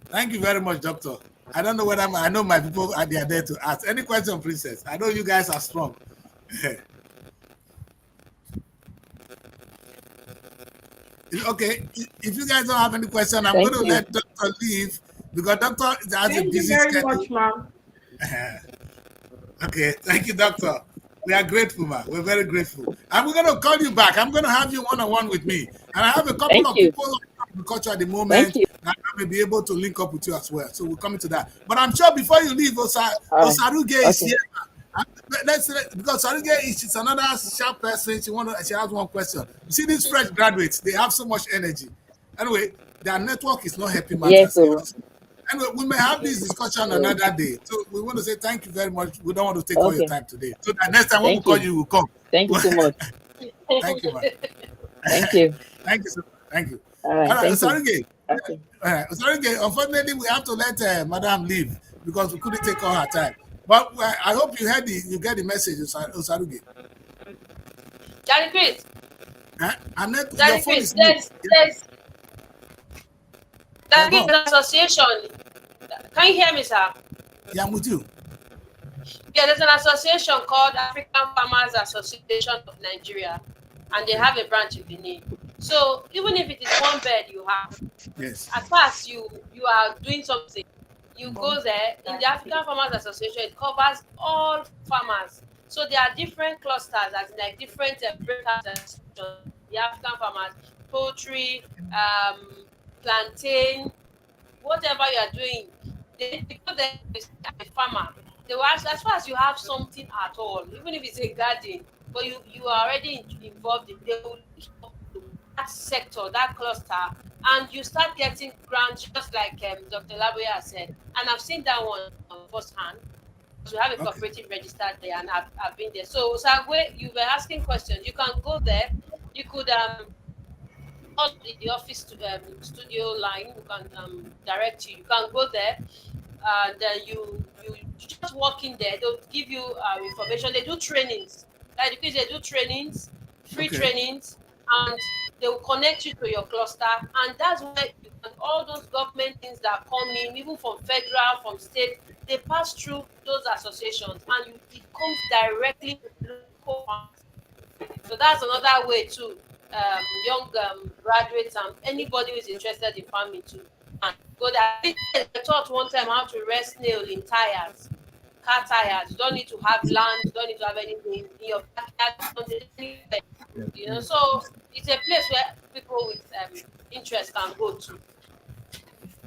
Thank you very much, Doctor. I don't know whether I know my people are there to ask. Any question, Princess? I know you guys are strong. Okay, if you guys don't have any question, I'm Thank going to you. let Doctor leave because Doctor has a Thank you busy very schedule. much, ma'am. Okay, thank you, Doctor. We are grateful, man. We're very grateful. And we're going to call you back. I'm going to have you one-on-one with me. And I have a couple Thank of you. people in agriculture at the Thank moment you. that I may be able to link up with you as well. So we'll come into that. But I'm sure before you leave, All right. Osaruge is Okay. here. Because Osaruge is another sharp person. She has one question. You see these fresh graduates, they have so much energy. Anyway, their network is not helping Yes, matters. so Anyway, we may have this discussion another day. So we want to say thank you very much. We don't want to take all your okay. time today. So that next time when we Thank call you. you, we'll come. Thank you so much. Thank you, man. Thank you. Thank you, sir. Thank you. All All right. right, Thank you. Osarige. Okay. Osarige, unfortunately, we have to let Madam leave because we couldn't take all her time. But I hope you get the message, Osarige. Daddy Chris, And your Daddy phone Chris, is mute. there's Yeah, Daddy go on. Chris association. Can you hear me, sir? Yeah, I'm with you. Yeah, there's an association called African Farmers Association of Nigeria, and they have a branch in Benin. So even if it is one bed you have, Yes. as far as you are doing something, you go there. In the African Farmers Association, it covers all farmers. So there are different clusters, as in like different breakouts. The African farmers, poultry, plantain, whatever you are doing, they go there as a farmer. They will ask, as far as you have something at all, even if it's a garden, but you are already involved in, they will that sector, that cluster, and you start getting grants, just like Dr. Laboya said. And I've seen that one firsthand. We have a cooperative registered there, and I've been there. So Sagwe, you were asking questions. You can go there. You could call the office studio line. You can direct you. You can go there, and you just walk in there. They'll give you information. They do trainings. Like because they do trainings, free trainings, and they will connect you to your cluster, and that's where you can, all those government things that come in, even from federal, from state, they pass through those associations, and it comes directly local. So that's another way too. Young graduates and anybody who is interested in farming too, Because I taught one time how to rest nail in tires, car tires. You don't need to have land, you don't need to have anything in your backyard, you know. So it's a place where people with interest can go to.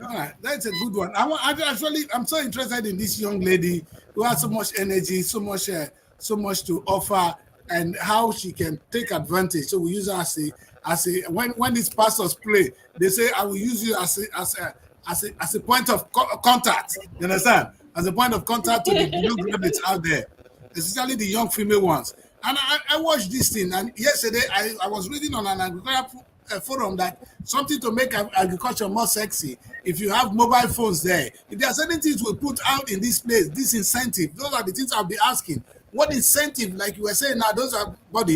All right, that's a good one. I'm so interested in this young lady who has so much energy, so much to offer, and how she can take advantage. So we use her as a when these pastors pray, they say, I will use you as a point of contact. You understand? As a point of contact to the young graduates out there, especially the young female ones. And I watched this thing, and yesterday I was reading on an agricultural forum that something to make agriculture more sexy. If you have mobile phones there, if there are certain things we put out in this place, this incentive, those are the things I'll be asking. What incentive, like you were saying now, those are what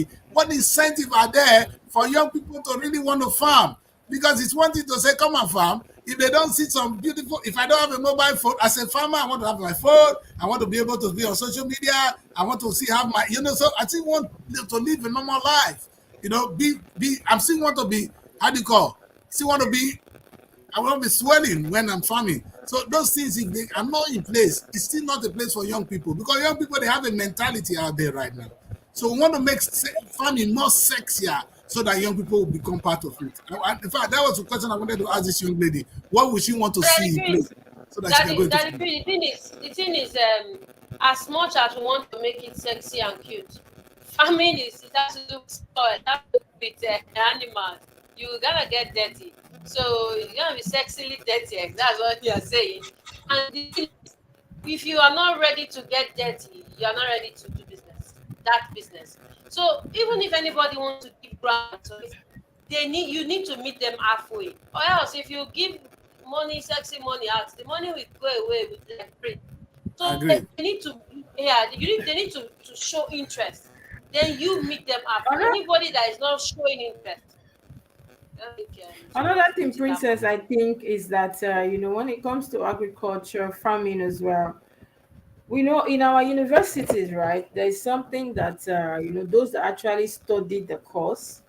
incentive are there for young people to really want to farm? Because it's one thing to say, come and farm. If they don't see some beautiful, if I don't have a mobile phone, as a farmer, I want to have my phone. I want to be able to be on social media. I want to have my, so I still want to live a normal life. I'm still want to be, how do you call? Still want to be, I want to be swelling when I'm farming. So those things, if they are not in place, it's still not a place for young people, because young people, they have a mentality out there right now. So we want to make farming more sexier so that young people will become part of it. In fact, that was the question I wanted to ask this young lady. What would she want to see in place so that she can go into the thing is, as much as we want to make it sexy and cute, farming it has to do with soil, it has to do with animals. You gotta get dirty. So you're gonna be sexily dirty. That's what you're saying. And if you are not ready to get dirty, you are not ready to do that business. So even if anybody wants to give grants, you need to meet them halfway. Or else, if you give money, sexy money out, the money will go away with the free. So they need to, they need to show interest. Then you meet them halfway. Anybody that is not showing interest. Another thing, Princess, I think is that when it comes to agriculture, farming as well, we know in our universities, right, there is something that those that actually study the course,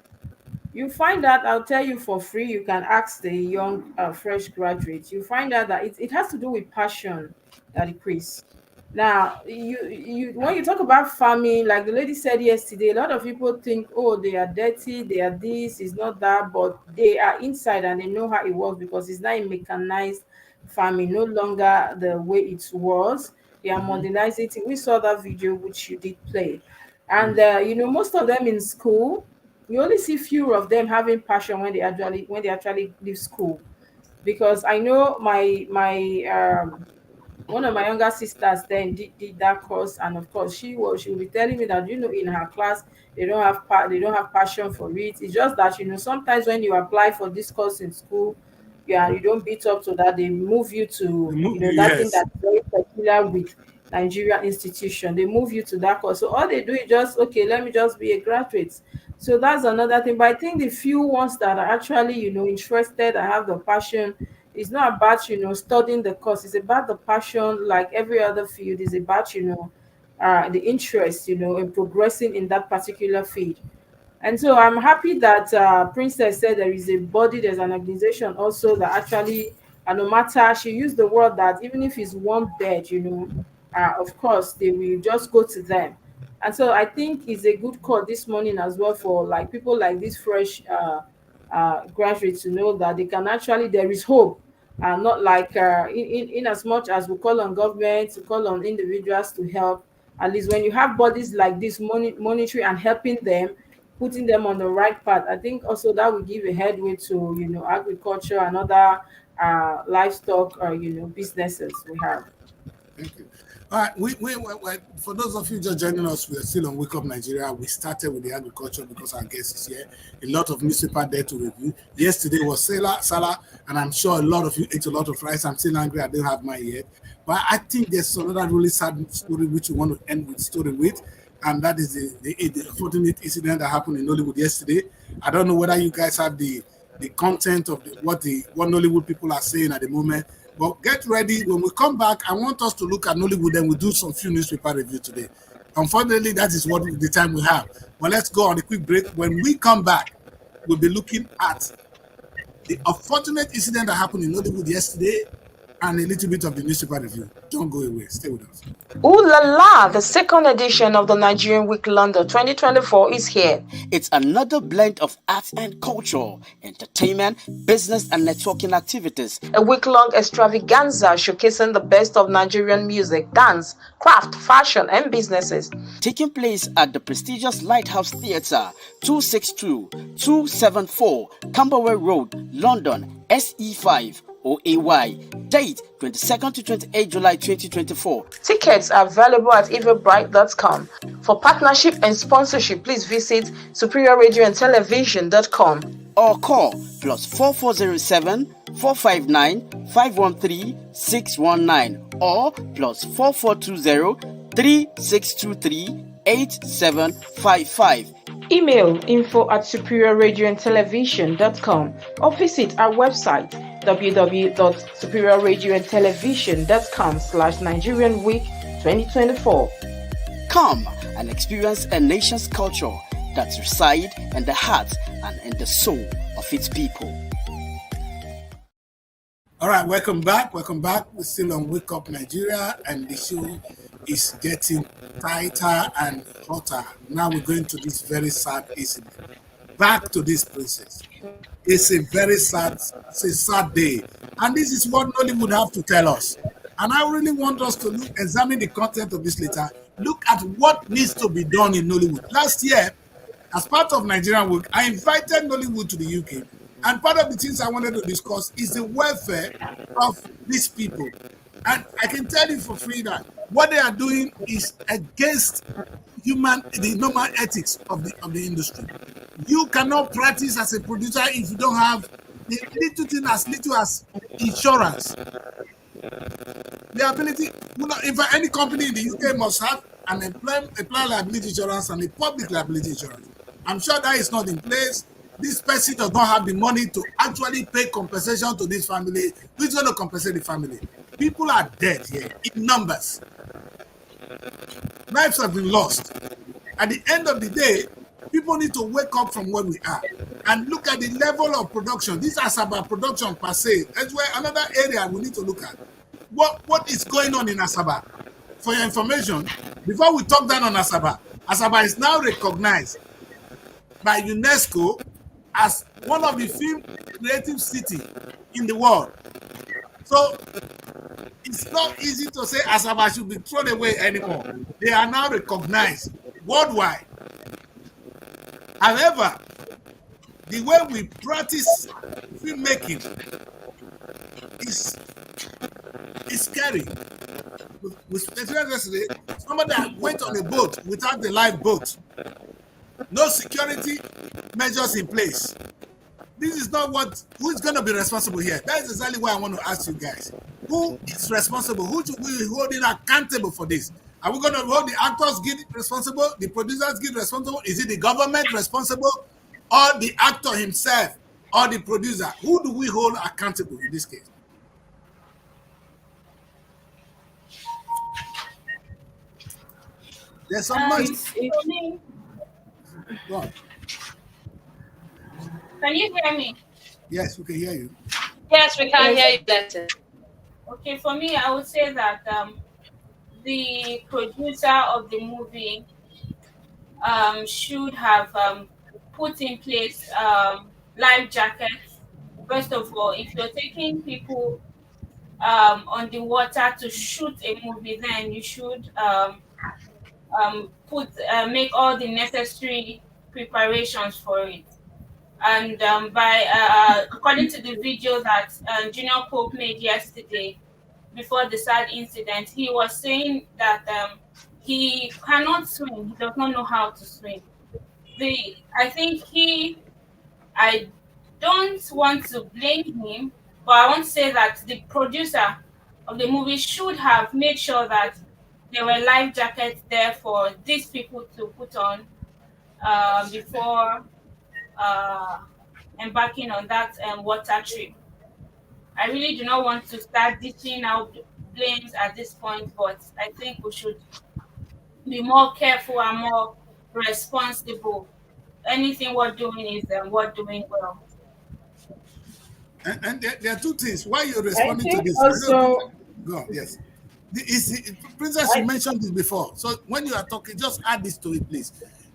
you find out, I'll tell you for free, you can ask the young fresh graduates, you find out that it has to do with passion that increase. Now, you when you talk about farming, like the lady said yesterday, a lot of people think, oh, they are dirty, they are this, is not that, but they are inside and they know how it works, because it's not a mechanized farming, no longer the way it was. They are modernizing it. We saw that video which you did play, and most of them in school, you only see few of them having passion when they actually leave school, because I know my one of my younger sisters then did that course, and of course she will be telling me that in her class they don't have passion for it. It's just that sometimes when you apply for this course in school, you don't beat up to that, they move you to that thing that's very particular with Nigeria institution. They move you to that course, so all they do is just, okay, let me just be a graduate. So that's another thing. But I think the few ones that are actually interested and have the passion, it's not about studying the course, it's about the passion. Like every other field, is about the interest in progressing in that particular field. And so I'm happy that Princess said there is a body, there's an organization also that actually, no matter, she used the word that even if it's one bed, of course they will just go to them. And so I think it's a good call this morning as well for like people like this fresh graduates to know that they can actually, there is hope, and not like in as much as we call on government, to call on individuals to help. At least when you have bodies like this monitoring and helping them, putting them on the right path, I think also that will give a headway to agriculture and other livestock or businesses we have. Thank you. All right, we for those of you just joining us, we are still on Wake Up Nigeria. We started with the agriculture because our guest is here. A lot of newspaper there to review. Yesterday was Salah, and I'm sure a lot of you ate a lot of rice. I'm still angry I didn't have mine yet. But I think there's another really sad story which we want to end with story with, and that is the unfortunate incident that happened in Nollywood yesterday. I don't know whether you guys have the content of what Nollywood people are saying at the moment. But get ready. When we come back, I want us to look at Nollywood and we'll do some few newspaper review today. Unfortunately, that is what the time we have. But let's go on a quick break. When we come back, we'll be looking at the unfortunate incident that happened in Nollywood yesterday, and a little bit of the newspaper review. Don't go away. Stay with us. Ooh la la! The second edition of the Nigerian Week London 2024 is here. It's another blend of arts and culture, entertainment, business, and networking activities. A week-long extravaganza showcasing the best of Nigerian music, dance, craft, fashion, and businesses. Taking place at the prestigious Lighthouse Theatre, 262-274 Camberwell Road, London, SE5. OAY. Date 22nd to 28 July 2024. Tickets are available at eventbrite.com. For partnership and sponsorship, please visit superiorradioandtelevision.com or call +4407 459 513 619 or +4420 3623 8755. Email info@superiorradioandtelevision.com or visit our website www.superiorradioandtelevision.com/Nigerian Week 2024. Come and experience a nation's culture that resides in the heart and in the soul of its people. All right, welcome back. Welcome back. We're still on Wake Up Nigeria, and the show is getting tighter and hotter. Now we're going to this very sad incident. Back to this princess. It's a very sad day. And this is what Nollywood have to tell us. And I really want us to examine the content of this letter. Look at what needs to be done in Nollywood. Last year, as part of Nigerian Week, I invited Nollywood to the UK. And part of the things I wanted to discuss is the welfare of these people. And I can tell you for free that what they are doing is against the normal ethics of the industry. You cannot practice as a producer if you don't have the little thing as little as insurance. The ability, if any company in the UK must have an employer liability insurance and a public liability insurance. I'm sure that is not in place. This person does not have the money to actually pay compensation to this family. Who's going to compensate the family? People are dead here in numbers. Lives have been lost. At the end of the day, people need to wake up from where we are and look at the level of production. This is about production per se. That's where another area we need to look at. What is going on in Asaba? For your information, before we talk down on Asaba, Asaba is now recognized by UNESCO as one of the film creative cities in the world. So it's not easy to say Asaba should be thrown away anymore. They are now recognized worldwide. However, the way we practice filmmaking is scary. With yesterday, somebody that went on a boat without the lifeboat, no security measures in place. This is not who is going to be responsible here. That is exactly why I want to ask you guys. Who is responsible? Who should we be holding accountable for this? Are we going to hold the actors get responsible? The producers get responsible? Is it the government responsible? Or the actor himself? Or the producer? Who do we hold accountable in this case? There's so much. Go on. Can you hear me? Yes, we can hear you. Yes, we can hear you better. Okay, for me, I would say that the producer of the movie should have put in place life jackets. First of all, if you're taking people on the water to shoot a movie, then you should make all the necessary preparations for it. And according to the video that Junior Pope made yesterday, before the sad incident, he was saying that he cannot swim. He does not know how to swim. I don't want to blame him, but I want to say that the producer of the movie should have made sure that there were life jackets there for these people to put on before embarking on that water trip. I really do not want to start dishing out blames at this point, but I think we should be more careful and more responsible. Anything we're doing is we're doing well. And there are two things. Why you're I responding to think this? I know, Princess, also, go on, yes. Princess, you I, mentioned this before. So when you are talking, just add this to it, please,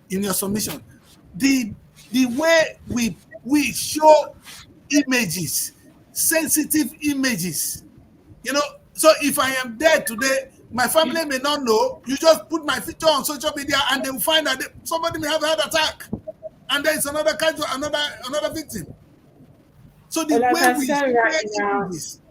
in your submission. The way we show images, sensitive images, you know. So if I am dead today, my family may not know. You just put my picture on social media, and they will find that somebody may have a heart attack, and then it's another casual, another victim. So the like way I we said right share now, images,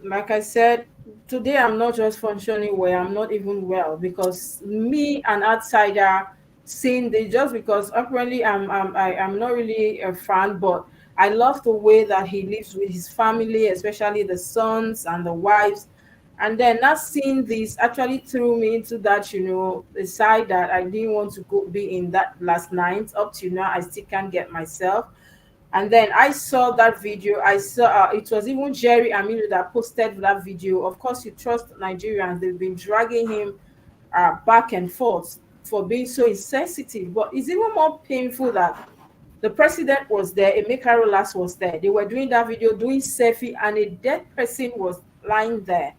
like I said, today I'm not just functioning well, I'm not even well because me, an outsider, seeing this just because apparently I'm not really a fan, but I love the way that he lives with his family, especially the sons and the wives. And then not seeing this actually threw me into that, the side that I didn't want to go be in that last night. Up to now, I still can't get myself. And then I saw that video. I saw it was even Jerry Aminu that posted that video. Of course, you trust Nigerians. They've been dragging him back and forth for being so insensitive. But it's even more painful that the president was there, Emeka Rolas was there. They were doing that video, doing selfie, and a dead person was lying there.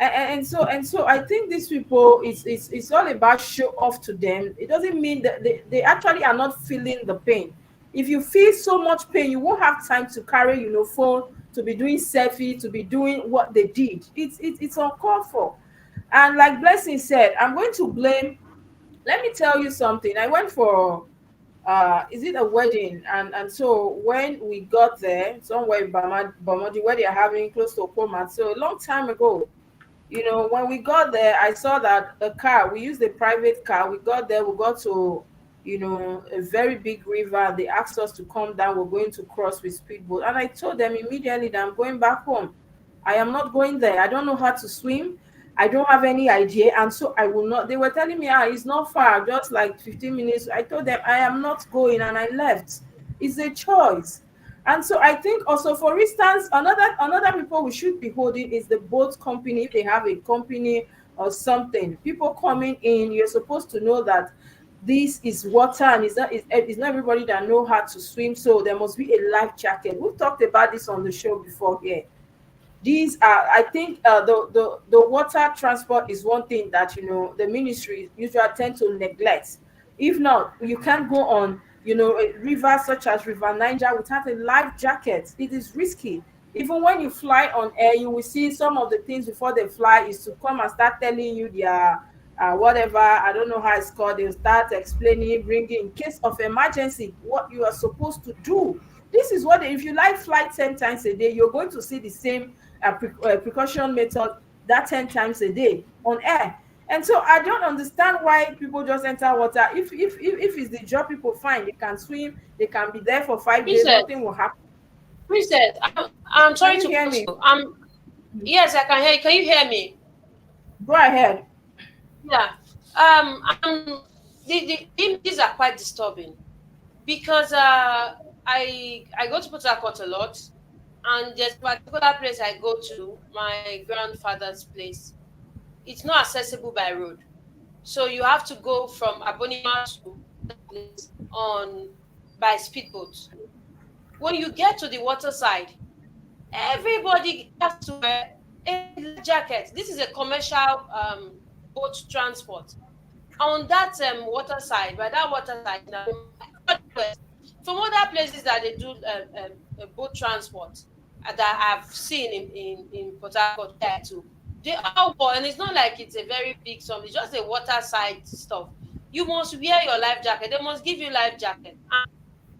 And so I think these people, it's all about show off to them. It doesn't mean that they actually are not feeling the pain. If you feel so much pain, you won't have time to carry, phone, to be doing selfie, to be doing what they did. It's uncalled for. And like Blessing said, I'm going to blame. Let me tell you something. I went for is it a wedding? And so when we got there, somewhere in Bamadi, where they're having close to Okoma, so a long time ago, when we got there, I saw that a car, we used a private car. We got there, we got to, a very big river. They asked us to come down. We're going to cross with speedboat. And I told them immediately that I'm going back home. I am not going there. I don't know how to swim. I don't have any idea. And so I will not. They were telling me, it's not far, just like 15 minutes. I told them I am not going, and I left. It's a choice. And so I think also, for instance, another people we should be holding is the boat company. If they have a company or something, people coming in, you're supposed to know that this is water, and it's not everybody that know how to swim. So there must be a life jacket. We've talked about this on the show before here. These are, I think, the water transport is one thing that the ministry usually tend to neglect. If not, you can't go on a river such as River Niger without a life jacket. It is risky. Even when you fly on air, you will see some of the things before they fly is to come and start telling you their whatever, I don't know how it's called. They'll start explaining, bringing in case of emergency what you are supposed to do. This is what if you like fly 10 times a day, you're going to see the same precaution method that 10 times a day on air. And so I don't understand why people just enter water. If it's the job, people fine, they can swim, they can be there for 5 days, nothing will happen. Princess, I'm sorry Can you to hear pause me? you. Yes, I can hear you. Can you hear me? Go ahead. Yeah. The images are quite disturbing because I go to Port Harcourt a lot, and there's a particular place I go to, my grandfather's place. It's not accessible by road, so you have to go from Abonima to that place by speedboat. When you get to the water side, everybody has to wear a jacket. This is a commercial boat transport. On that water side, by that water side, now, from other places that they do boat transport that I've seen in Port Harcourt there too, they all go, and it's not like it's a very big something, it's just a water side stuff. You must wear your life jacket. They must give you life jacket.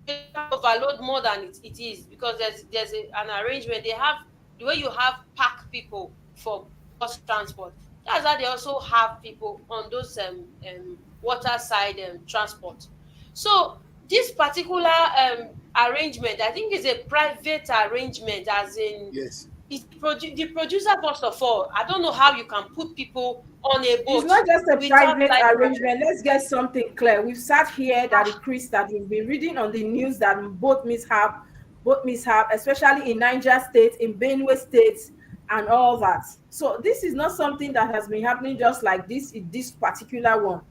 And overload more than it is, because there's an arrangement. They have the way you have pack people for bus transport. That's how they also have people on those water side transport. So this particular arrangement, I think, is a private arrangement, as in yes. The producer, first of all, I don't know how you can put people on a boat. It's not just a without private life arrangement. Let's get something clear. We've sat here that Chris, that we've been reading on the news that boat mishap, especially in Niger State, in Benue State, and all that. So this is not something that has been happening just like this in this particular one.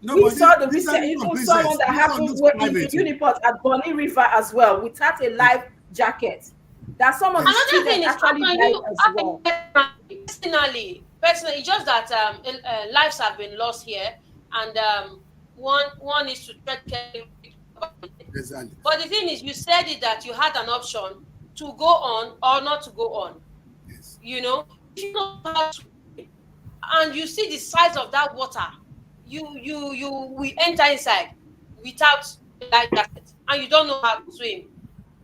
No, We but saw the this recent, even Princess, someone that this one happened looks in private. Uniport at Bonny River as well, without a life jacket. that some of the Yes. Another thing students is, actually died as well. personally, it's just that lives have been lost here, and one is to tread carefully about it. Exactly. But the thing is, you said it that you had an option to go on or not to go on. Yes. You know, if you know how to swim and you see the size of that water, you will enter inside without a life jacket, and you don't know how to swim.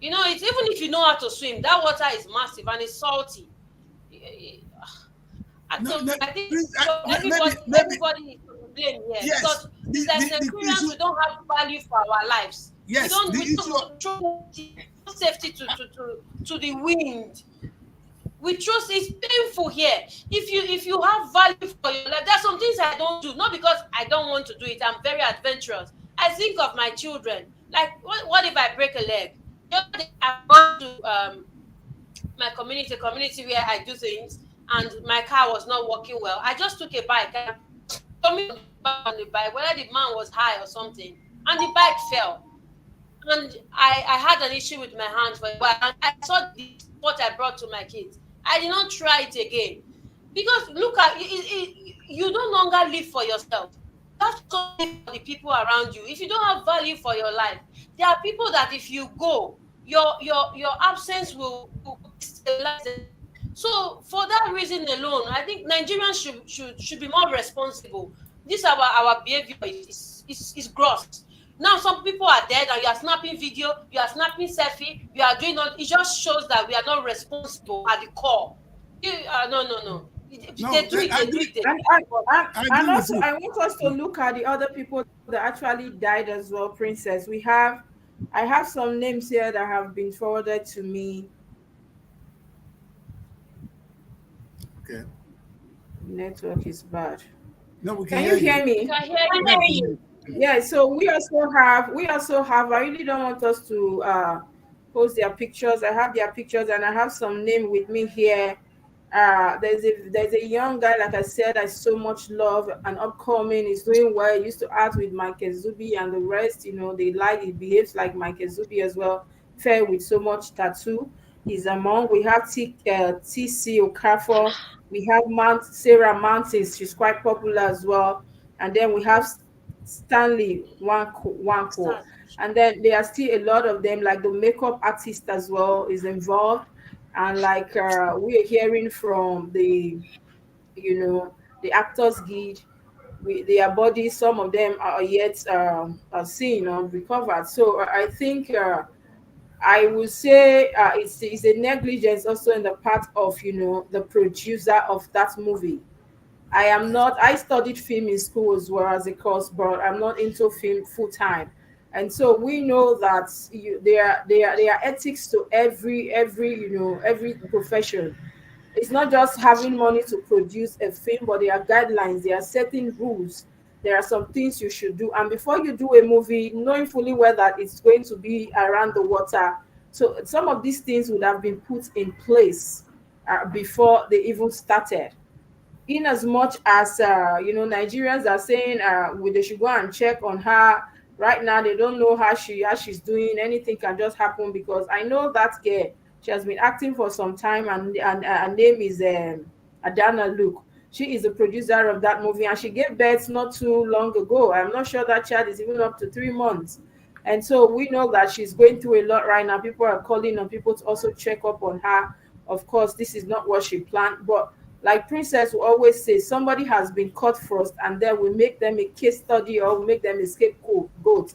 You know, it's even if you know how to swim, that water is massive and it's salty. No, So no, I think please, maybe, everybody is to blame here, yes. because it's like The Nigerians, issue, we don't have value for our lives. We yes, don't the we issue, don't show safety to the wind. We trust, it's painful here. If you have value for your life, there's some things I don't do, not because I don't want to do it. I'm very adventurous. I think of my children. Like, what if I break a leg? The other day I went to my community where I do things, and my car was not working well. I just took a bike and coming on the bike, whether the man was high or something, and the bike fell. And I had an issue with my hand for a while, and I saw this, what I brought to my kids. I did not try it again, because look at you no longer live for yourself. You have to live for the people around you. If you don't have value for your life, there are people that if you go, your absence will destabilize them. So for that reason alone, I think Nigerians should be more responsible. This our behavior is gross. Now some people are dead and you are snapping video, you are snapping selfie, you are doing not. It just shows that we are not responsible at the core. No. no, They do it. I They do agree, it. They And, do and, it. and, I and agree with also, you. I want us to look at the other people that actually died as well, Princess. I have some names here that have been forwarded to me. Okay. Network is bad. No, we can Can you hear you. hear We me? can hear Yeah, we you. can hear you. Yeah, so we also have, I really don't want us to post their pictures. I have their pictures and I have some name with me here. There's a young guy, like I said, I so much love and upcoming. He's doing well. He used to act with Michael Zubi and the rest, they like, he behaves like Michael Zubi as well. Fair with so much tattoo. He's among. We have TC Okafor. We have Sarah Mountains. She's quite popular as well. And then we have Stanley Wanko. Start. And then there are still a lot of them, like the makeup artist as well is involved. And like we're hearing from the Actors Guild, their bodies, some of them are yet are seen or recovered. So I think I would say it's a negligence also in the part of the producer of that movie. I am Yes. not. I studied film in school as well as a course, but I'm not into film full time. And so we know that there are ethics to every profession. It's not just having money to produce a film, but there are guidelines. There are certain rules. There are some things you should do. And before you do a movie, knowing fully well that it's going to be around the water, so some of these things would have been put in place before they even started, in as much as Nigerians are saying they should go and check on her. Right now they don't know how she's doing. Anything can just happen, because I know that girl, she has been acting for some time, and her name is Adana Luke. She is the producer of that movie, and she gave birth not too long ago. I'm not sure that child is even up to 3 months. And so we know that she's going through a lot right now. People are calling on people to also check up on her. Of course, this is not what she planned, but like Princess will always say, somebody has been caught first, and then we make them a case study, or we make them a scapegoat.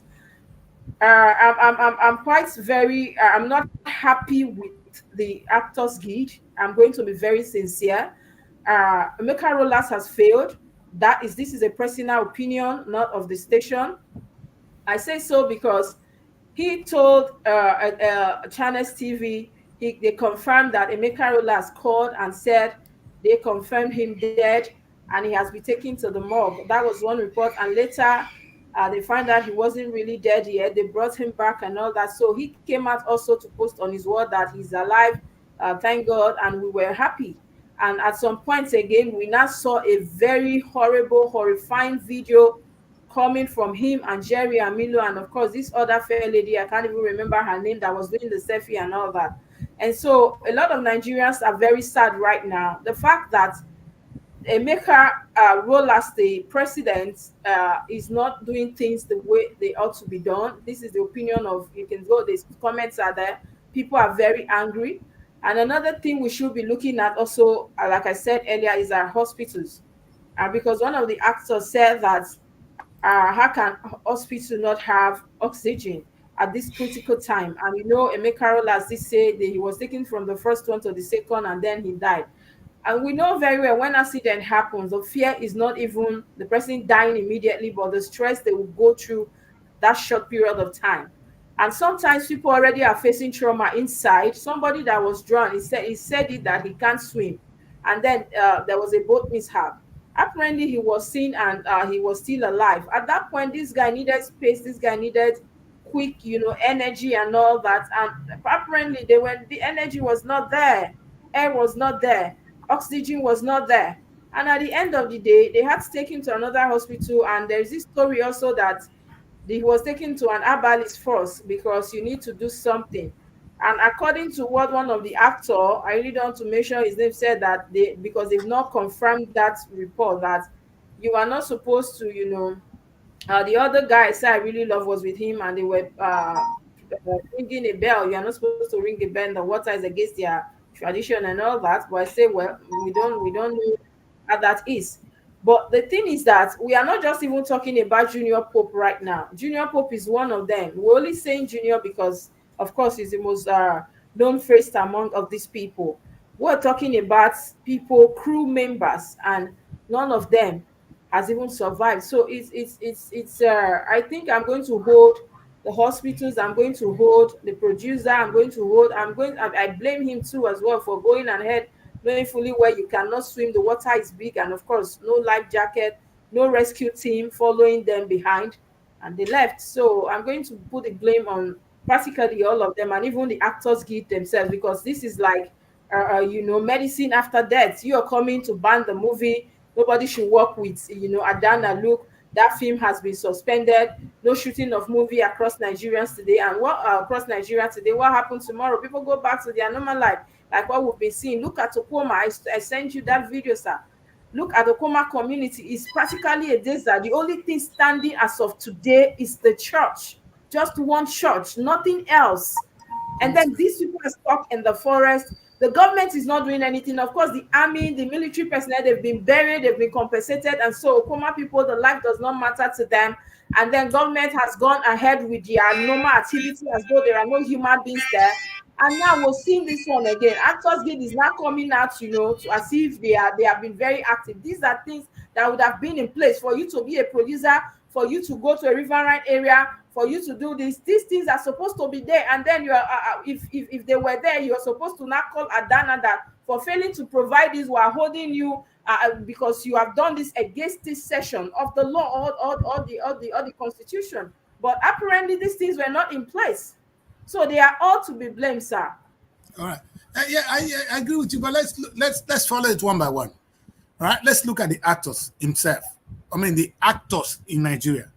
I'm quite very, I'm not happy with the Actors Guild. I'm going to be very sincere. Emeka Rollas has failed. This is a personal opinion, not of the station. I say so because he told Channels TV, they confirmed that Emeka Rollas called and said they confirmed him dead, and he has been taken to the morgue. That was one report, and later they find out he wasn't really dead yet. They brought him back and all that. So he came out also to post on his word that he's alive. Thank God, and we were happy. And at some point again, we now saw a very horrible, horrifying video coming from him and Jerry and Milo, and of course this other fair lady, I can't even remember her name, that was doing the selfie and all that. And so a lot of Nigerians are very sad right now. The fact that Emeka role as the president is not doing things the way they ought to be done. This is the opinion of, you can go, the comments are there. People are very angry. And another thing we should be looking at also, like I said earlier, is our hospitals. Because one of the actors said that how can hospital not have oxygen at this critical time? And Emeka role as this said, he was taken from the first one to the second, and then he died. And we know very well when accident happens, the fear is not even the person dying immediately, but the stress they will go through that short period of time. And sometimes people already are facing trauma inside. Somebody that was drowned, he said it that he can't swim. And then there was a boat mishap. Apparently he was seen, and he was still alive. At that point, this guy needed space. This guy needed quick, energy and all that. And apparently the energy was not there. Air was not there. Oxygen was not there. And at the end of the day, they had to take him to another hospital. And there's this story also that he was taken to an herbalist first, because you need to do something. And according to what one of the actor, I really don't want to mention his name, said that because they've not confirmed that report, that you are not supposed to, the other guy I said I really love was with him, and they were ringing a bell. You are not supposed to ring a bell. The water is against their tradition and all that. But I say, well, we don't know how that is. But the thing is that we are not just even talking about Junior Pope right now. Junior Pope is one of them. We're only saying Junior because, of course, he's the most known face among of these people. We're talking about people, crew members, and none of them has even survived. So it's I think I'm going to hold the hospitals, I'm going to hold the producer, I blame him too as well for going ahead knowing fully well you cannot swim, the water is big, and of course no life jacket, no rescue team following them behind, and they left. So I'm going to put the blame on practically all of them, and even the Actors Guild themselves, because this is like medicine after death. You are coming to ban the movie. Nobody should work with Adana. Look, that film has been suspended. No shooting of movie across Nigeria today. And what happened tomorrow? People go back to their normal life, like what we've been seeing. Look at Okoma. I sent you that video, sir. Look at the Okoma community. It's practically a desert. The only thing standing as of today is the church. Just one church, nothing else. And then these people are stuck in the forest. The government is not doing anything. Of course, the army, the military personnel, they've been buried, they've been compensated. And so Okoma people, the life does not matter to them. And then government has gone ahead with their normal activity as though there are no human beings there. And now we're seeing this one again. Actors Guild is now coming out, to as if they have been very active. These are things that would have been in place for you to be a producer, for you to go to a riverine area, for you to do this. These things are supposed to be there. And then you are, if they were there, you're supposed to not call Adana that for failing to provide this, we are holding you because you have done this against this section of the law or the constitution. But apparently these things were not in place. So they are all to be blamed, sir. All right. I agree with you, but let's follow it one by one. All right. Let's look at the actors himself. I mean, the actors in Nigeria.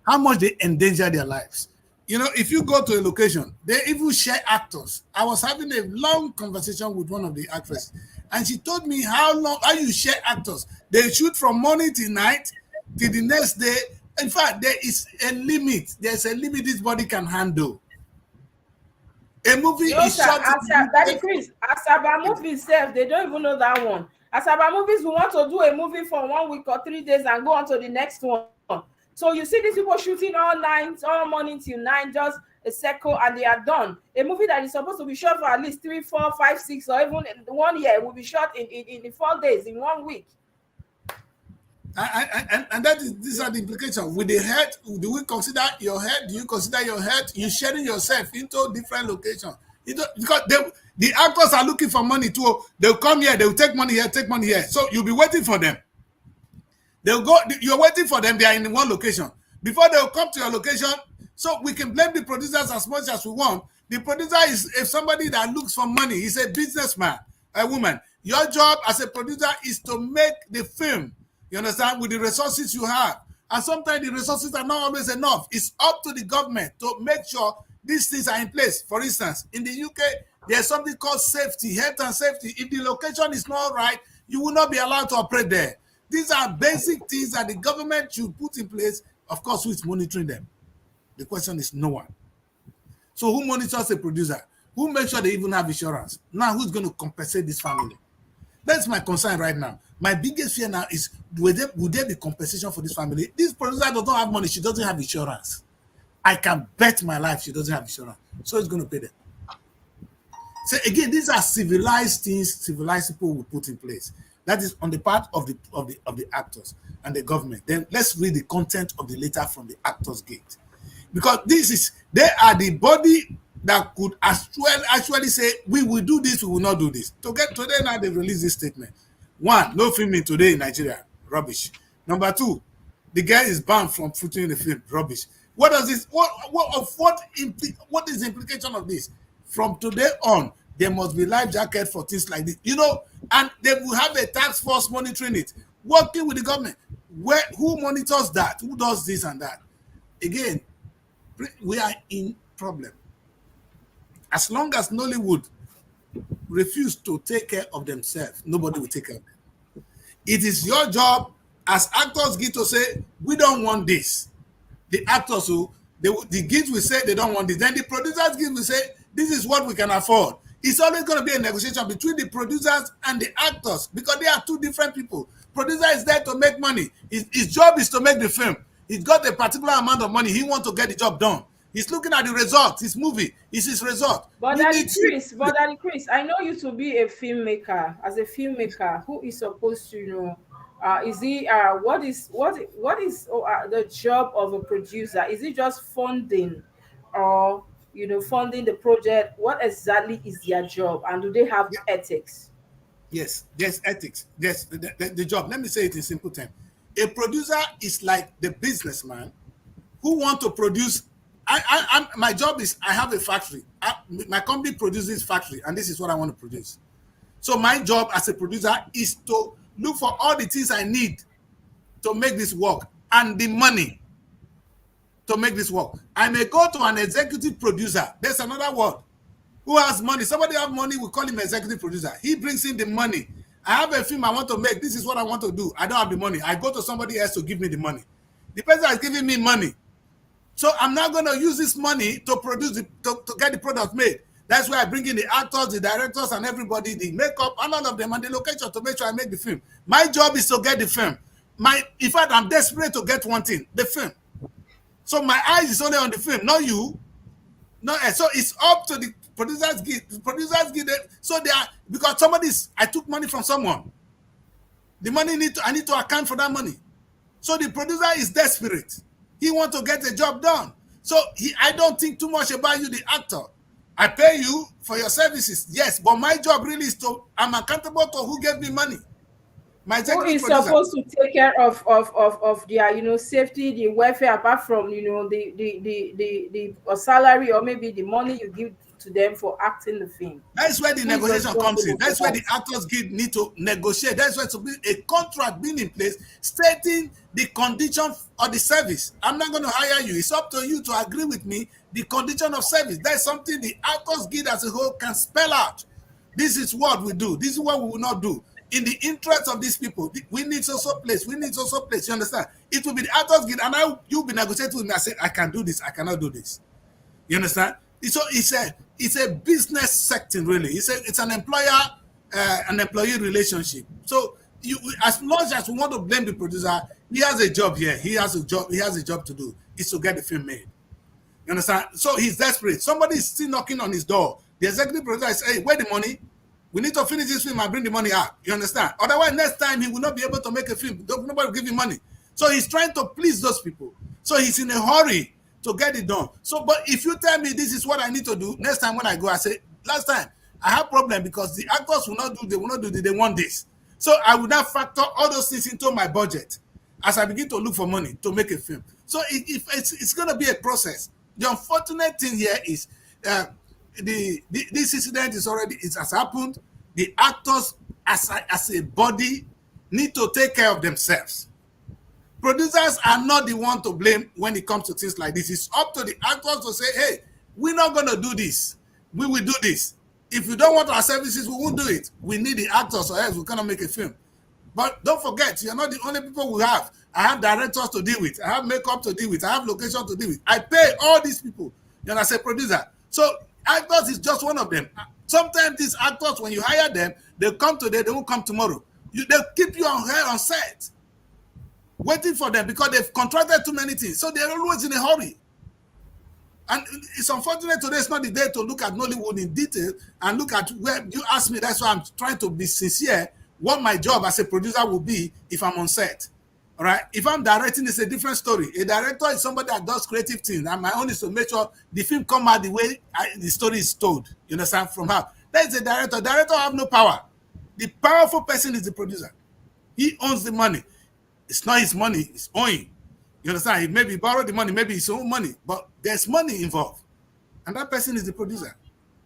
How much they endanger their lives. If you go to a location, they even share actors. I was having a long conversation with one of the actresses, and she told me how you share actors. They shoot from morning till night till the next day. In fact, there is a limit. There's a limit this body can handle. A movie is shot. Daddy Chris, Asaba movies itself, they don't even know that one. Asaba movies, we want to do a movie for 1 week or 3 days and go on to the next one. So you see these people shooting all night, all morning till 9, just a second, and they are done. A movie that is supposed to be shot for at least 3, 4, 5, 6, or even 1 year will be shot in 4 days, in 1 week. And these are the implications. With the head, do we consider your head? Do you consider your head? You're sharing yourself into different locations. Because the actors are looking for money too. They'll come here, they'll take money here, take money here. So you'll be waiting for them. They'll go, you're waiting for them, they are in one location. Before they'll come to your location, so we can blame the producers as much as we want. The producer is somebody that looks for money. He's a businessman, a woman. Your job as a producer is to make the film, you understand, with the resources you have. And sometimes the resources are not always enough. It's up to the government to make sure these things are in place. For instance, in the UK, there's something called safety, health and safety. If the location is not right, you will not be allowed to operate there. These are basic things that the government should put in place. Of course, who is monitoring them? The question is no one. So who monitors a producer? Who makes sure they even have insurance? Now, who's going to compensate this family? That's my concern right now. My biggest fear now is, would there be compensation for this family? This producer does not have money. She doesn't have insurance. I can bet my life she doesn't have insurance. So it's going to pay them. So again, these are civilized things civilized people will put in place. That is on the part of the actors and the government. Then let's read the content of the letter from the Actors Gate. Because they are the body that could actually say, we will do this, we will not do this. Today now they've released this statement. One, no filming today in Nigeria. Rubbish. Number two, the guy is banned from featuring the film. Rubbish. What does this? What is the implication of this? From today on, there must be life jacket for things like this. And they will have a task force monitoring it, working with the government. Who monitors that? Who does this and that? Again, we are in problem. As long as Nollywood refuse to take care of themselves, nobody will take care of them. It is your job as Actors Guild to say, we don't want this. The actors the guild will say they don't want this. Then the producers guild will say, this is what we can afford. It's always going to be a negotiation between the producers and the actors because they are two different people. Producer is there to make money. His job is to make the film. He's got a particular amount of money. He wants to get the job done. He's looking at the result. His movie is his result. But Daddy Chris, I know you to be a filmmaker. As a filmmaker, who is supposed to, is he? What is the job of a producer? Is it just funding, or funding the project? What exactly is their job, and do they have ethics? Yes, there's ethics. There's the job. Let me say it in simple terms. A producer is like the businessman who want to produce. My job is I have a factory. My company produces factory, and this is what I want to produce. So my job as a producer is to look for all the things I need to make this work and the money to make this work. I may go to an executive producer. There's another word. Who has money? Somebody have money, we call him executive producer. He brings in the money. I have a film I want to make. This is what I want to do. I don't have the money. I go to somebody else to give me the money. The person is giving me money. So I'm not going to use this money to produce to get the product made. That's why I bring in the actors, the directors, and everybody, the makeup, and all of them, and the location to make sure I make the film. My job is to get the film. In fact, I'm desperate to get one thing, the film. So my eyes is only on the film, not you. So it's up to the producers give it. So they are, because I took money from someone. The money I need to account for that money. So the producer is desperate. He wants to get the job done. So I don't think too much about you, the actor. I pay you for your services, yes, but my job really is I'm accountable to who gave me money. Who is supposed to take care of their safety, the welfare, apart from the salary or maybe the money you give to them for acting the film. That's where the negotiation comes in. That's where the Actors Guild need to negotiate. That's why it's to be a contract being in place stating the condition of the service. I'm not going to hire you. It's up to you to agree with me the condition of service. That's something the Actors Guild as a whole can spell out. This is what we do. This is what we will not do. In the interest of these people, we need social place. We need social place. You understand? It will be the Actors Guild, and you'll be negotiating with me. I said, I can do this. I cannot do this. You understand? So it's a business setting, really. It's an employee relationship. So as long as we want to blame the producer, he has a job here. He has a job to do. It's to get the film made. You understand? So he's desperate. Somebody is still knocking on his door. The executive producer is, hey, where the money? We need to finish this film and bring the money out. You understand? Otherwise, next time he will not be able to make a film. Nobody will give him money. So he's trying to please those people. So he's in a hurry to get it done. So, but if you tell me this is what I need to do, next time when I go, I say, last time I have problem because the actors will not do they want this. So I will now factor all those things into my budget as I begin to look for money to make a film. So it's going to be a process. The unfortunate thing here is this incident has happened. The actors as a body need to take care of themselves. producers are not the one to blame when it comes to things like this. It's up to the actors to say, hey, we're not going to do this. We will do this. If you don't want our services, we won't do it. We need the actors, or else we cannot make a film. But don't forget, you're not the only people we have. I have directors to deal with. I have makeup to deal with. I have location to deal with. I pay all these people. You're as a producer. So actors is just one of them. Sometimes these actors, when you hire them, they come today, they won't come tomorrow. They'll keep you on set, waiting for them because they've contracted too many things. So they're always in a hurry. And it's unfortunate today is not the day to look at Nollywood in detail and look at where you ask me. That's why I'm trying to be sincere. What my job as a producer will be if I'm on set. All right. If I'm directing, it's a different story. A director is somebody that does creative things, and my own is to make sure the film come out the way the story is told. You understand? From how that is a director. Director have no power. The powerful person is the producer. He owns the money. It's not his money. It's owing. You understand? He maybe borrowed the money, maybe his own money, but there's money involved, and that person is the producer.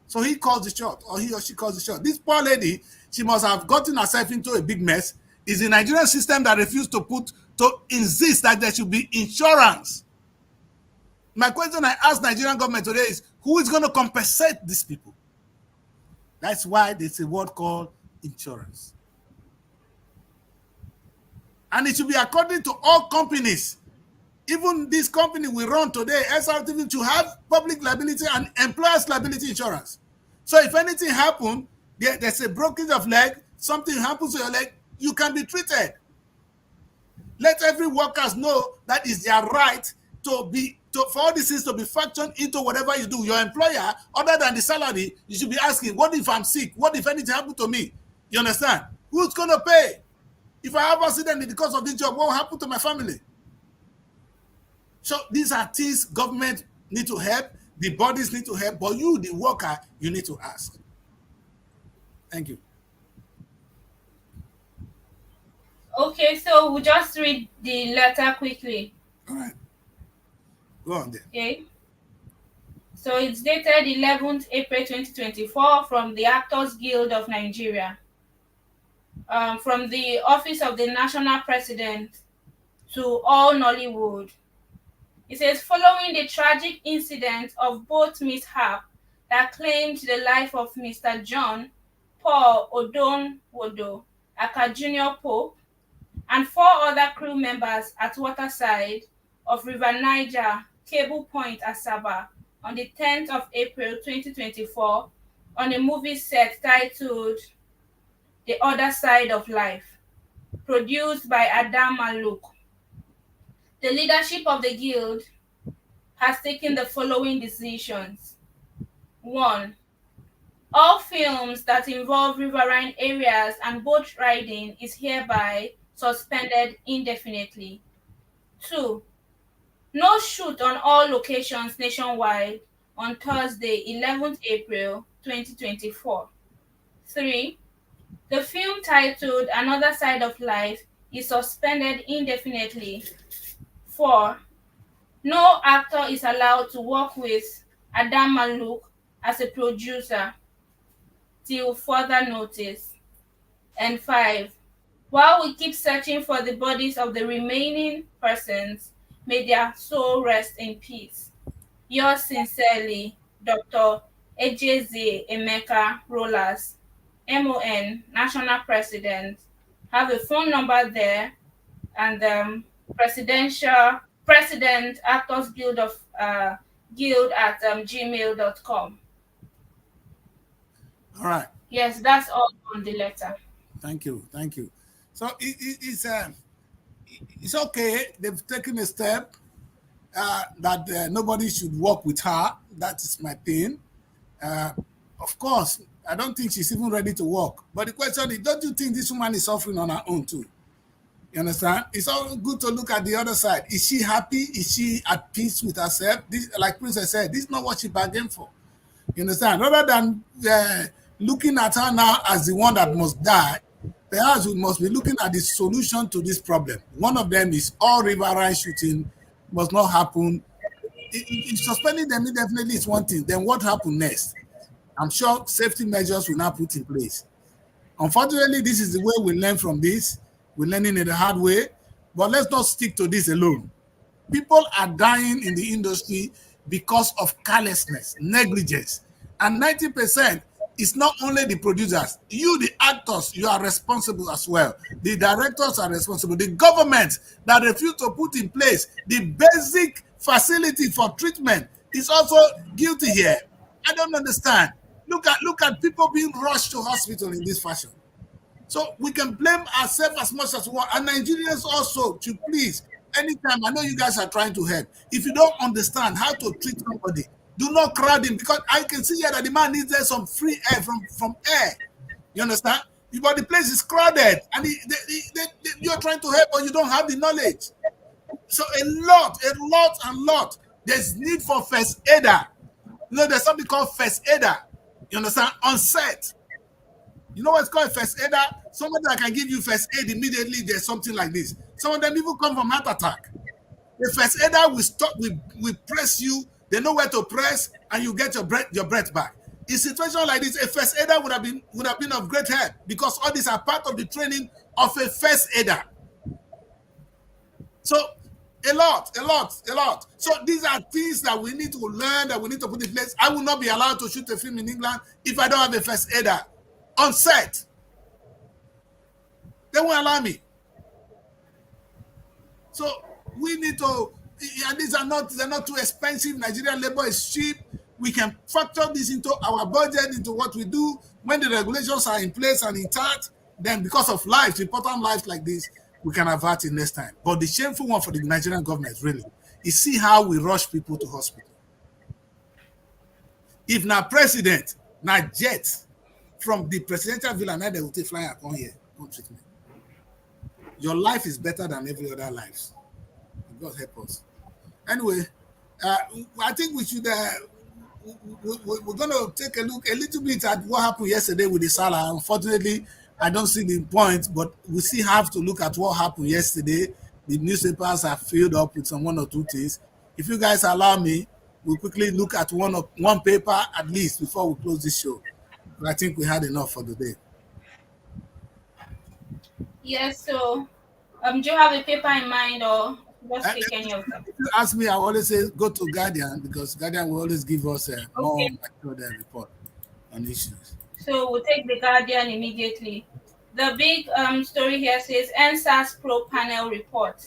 So he calls the shot, or he or she calls the shot. This poor lady, she must have gotten herself into a big mess. It's the Nigerian system that refused to insist that there should be insurance. My question I ask Nigerian government today is, who is going to compensate these people? That's why there's a word called insurance. And it should be according to all companies. Even this company we run today, Srtv, to have public liability and employers liability insurance. So if anything happens, there's a breakage of leg, something happens to your leg, you can be treated. Let every workers know that is their right for all these things to be factored into whatever you do. Your employer, other than the salary, you should be asking, what if I'm sick? What if anything happened to me? You understand? Who's going to pay? If I have an accident in the course of this job, what will happen to my family? So these are things government need to help, the bodies need to help, but you, the worker, you need to ask. Thank you. Okay, so we'll just read the letter quickly. All right. Go on then. Okay. So it's dated 11th April 2024 from the Actors Guild of Nigeria. From the Office of the National President to all Nollywood. It says, following the tragic incident of boat mishap that claimed the life of Mr. John Paul Odonwodo, aka Junior Pope, and 4 other crew members at waterside of River Niger, Cable Point, Asaba, on the 10th of April 2024, on a movie set titled The Other Side of Life, produced by Adam Maluk. The leadership of the Guild has taken the following decisions. 1. All films that involve riverine areas and boat riding is hereby suspended indefinitely. 2. No shoot on all locations nationwide on Thursday, 11th April 2024. 3. The film titled Another Side of Life is suspended indefinitely. 4. No actor is allowed to work with Adam Maluk as a producer till further notice. And 5. While we keep searching for the bodies of the remaining persons, may their soul rest in peace. Yours sincerely, Dr. Ejeze Emeka Rollers, MON, National President. Have a phone number there, and President Actors Guild at gmail.com. All right. Yes, that's all on the letter. Thank you. So it's okay. They've taken a step that nobody should work with her. That is my thing. Of course, I don't think she's even ready to work. But the question is, don't you think this woman is suffering on her own too? You understand? It's all good to look at the other side. Is she happy? Is she at peace with herself? This, like Princess said, this is not what she bargained for. You understand? Rather than looking at her now as the one that must die, perhaps we must be looking at the solution to this problem. One of them is all riverine shooting must not happen. Suspending them indefinitely is one thing. Then what happened next? I'm sure safety measures will now put in place. Unfortunately, this is the way we learn from this. We're learning it the hard way. But let's not stick to this alone. People are dying in the industry because of carelessness, negligence. And 90% is not only the producers. You, the actors, you are responsible as well. The directors are responsible. The government that refuse to put in place the basic facility for treatment is also guilty here. I don't understand. Look at people being rushed to hospital in this fashion. So we can blame ourselves as much as we want. And Nigerians also, to please, anytime, I know you guys are trying to help. If you don't understand how to treat somebody, do not crowd him, because I can see here that the man needs some free air from air. You understand? But the place is crowded, and you're trying to help, but you don't have the knowledge. So a lot. There's need for first aider. You know, there's something called first aider. You understand? On set. You know what's called first aider? Somebody that can give you first aid immediately. There's something like this. Some of them even come from heart attack. The first aider will stop, we press you. They know where to press, and you get your breath back. In situation like this, a first aider would have been of great help, because all these are part of the training of a first aider. So a lot. So these are things that we need to learn, that we need to put in place. I will not be allowed to shoot a film in England if I don't have a first aider on set. They won't allow me. So we need to, and they're not too expensive. Nigerian labor is cheap. We can factor this into our budget, into what we do. When the regulations are in place and intact, then because of lives, important lives like this, we can avert it next time. But the shameful one for the Nigerian government, really, is see how we rush people to hospital. If now president, now jet from the presidential villa, now they will take flyer come here, come treat me. Your life is better than every other life. God help us. Anyway, I think we should. We're going to take a look a little bit at what happened yesterday with the Salah. Unfortunately, I don't see the point, but we still have to look at what happened yesterday. The newspapers are filled up with some one or two things. If you guys allow me, we'll quickly look at one paper at least before we close this show. But I think we had enough for the day. Yes, so do you have a paper in mind, or just take any of them? If you ask me, I always say go to Guardian, because Guardian will always give us a more mature report on issues. So we'll take the Guardian immediately. The big story here says NSAS Pro Panel report.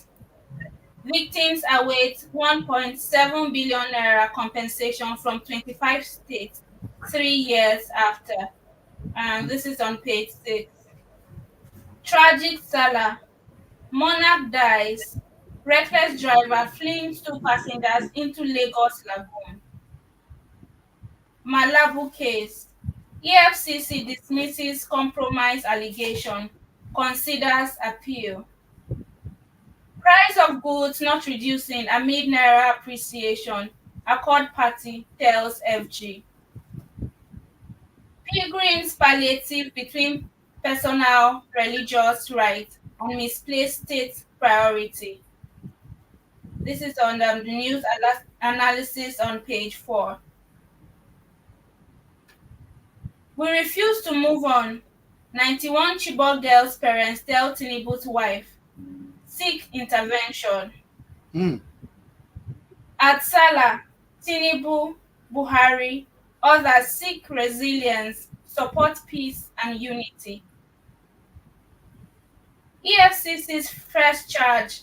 Victims await 1.7 billion naira compensation from 25 states 3 years after. And this is on page 6. Tragic Salah. Monarch dies. Reckless driver flings 2 passengers into Lagos Lagoon. Malabu case. EFCC dismisses compromise allegation, considers appeal. Price of goods not reducing amid naira appreciation, Accord Party tells FG. Pilgrims palliative between personal religious rights and misplaced state priority. This is on the news analysis on page 4. We refuse to move on. 91 Chibok girls' parents tell Tinubu's wife. Seek intervention. At Salah, Tinubu, Buhari, others seek resilience, support peace and unity. EFCC's first charge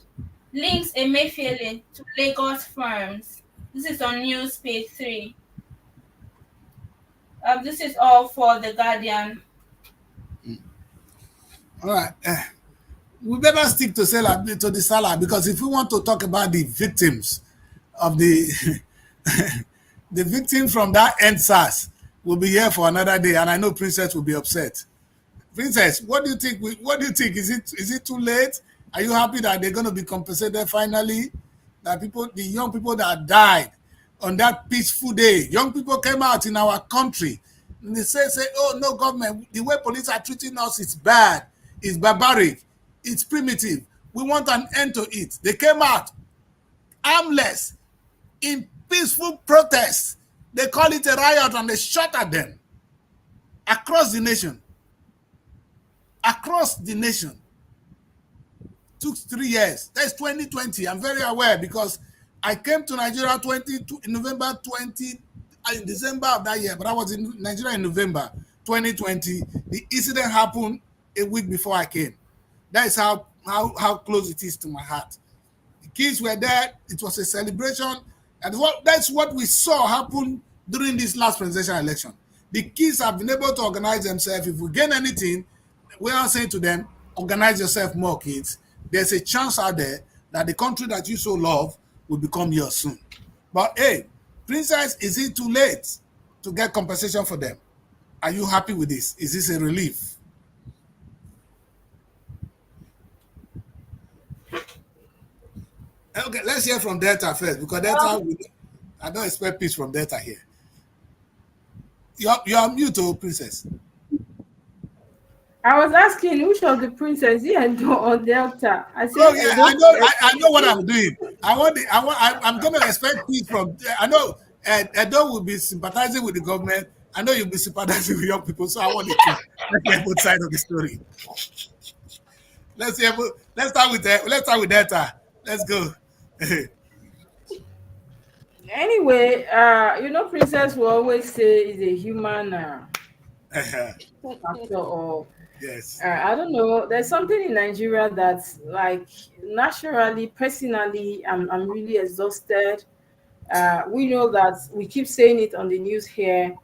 links Emefiele to Lagos firms. This is on news page 3. This is all for the Guardian. All right. We better stick to the Salah, because if we want to talk about the victims of the the victim from that NSAS, we'll be here for another day, and I know Princess will be upset. Princess, what do you think? Is it too late? Are you happy that they're going to be compensated finally? That the young people that died on that peaceful day, young people came out in our country, and they say, oh no, government, the way police are treating us is bad, it's barbaric, it's primitive. We want an end to it. They came out armless in peaceful protest. They call it a riot, and they shot at them across the nation. Across the nation. took 3 years. That's 2020. I'm very aware because I came to Nigeria in November 20, in December of that year, but I was in Nigeria in November 2020. The incident happened a week before I came. That is how close it is to my heart. The kids were there. It was a celebration. And that's what we saw happen during this last presidential election. The kids have been able to organize themselves. If we gain anything, we are saying to them, organize yourself more, kids. There's a chance out there that the country that you so love will become yours soon. But hey, Princess, is it too late to get compensation for them? Are you happy with this? Is this a relief? Okay, let's hear from Delta first, because Delta, I don't expect peace from Delta here. You're mute, oh, Princess. I was asking which of the princess here or Delta. I said, oh yeah, I know what I'm doing. I'm going to expect peace from. I know Edo will be sympathizing with the government. I know you'll be sympathizing with young people. So I want to hear both sides of the story. Let's start with Delta. Let's go. Anyway, princess will always say is a human factor or yes. I don't know. There's something in Nigeria that's like naturally, personally, I'm really exhausted. We know that we keep saying it on the news here.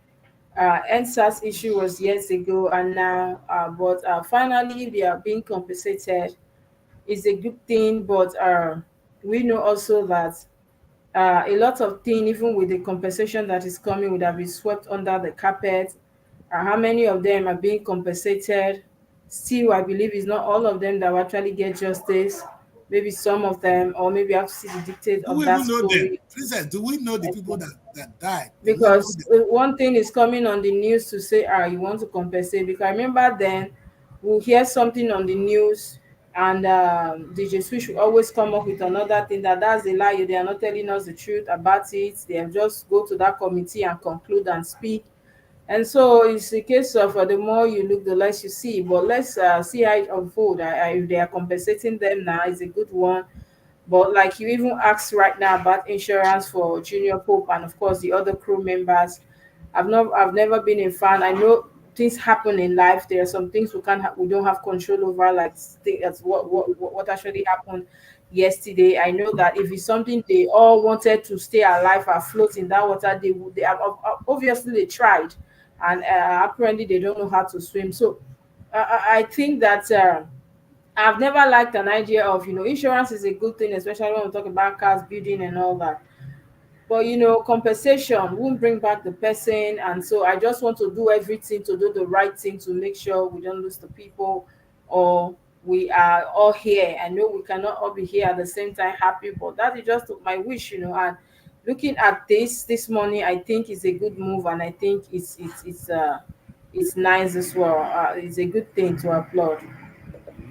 NSAS issue was years ago, and now, but finally, they are being compensated. It's a good thing, but we know also that a lot of things, even with the compensation that is coming, would have been swept under the carpet. How many of them are being compensated? Still, I believe it's not all of them that will actually get justice. Maybe some of them, or maybe I have to see the dictate Do of we that even know them? story. Princess, do we know the people that died? Because one thing is coming on the news to say, you want to compensate. Because I remember then we'll hear something on the news, and DJ Swish will always come up with another thing that's a lie. They are not telling us the truth about it. They have just go to that committee and conclude and speak. And so it's a case of the more you look, the less you see. But let's see how it unfold. If they are compensating them now, it's a good one. But like you even asked right now about insurance for Junior Pope and of course the other crew members, I've never been a fan. I know things happen in life. There are some things we don't have control over, like that's what actually happened yesterday. I know that if it's something they all wanted to stay alive afloat in that water, they have obviously they tried, and apparently they don't know how to swim. So I think that. I've never liked an idea of, insurance is a good thing, especially when we talk about cars, building, and all that. But, compensation won't bring back the person. And so I just want to do everything to do the right thing to make sure we don't lose the people, or we are all here. I know we cannot all be here at the same time happy, but that is just my wish, And looking at this morning, I think it's a good move, and I think it's nice as well. It's a good thing to applaud.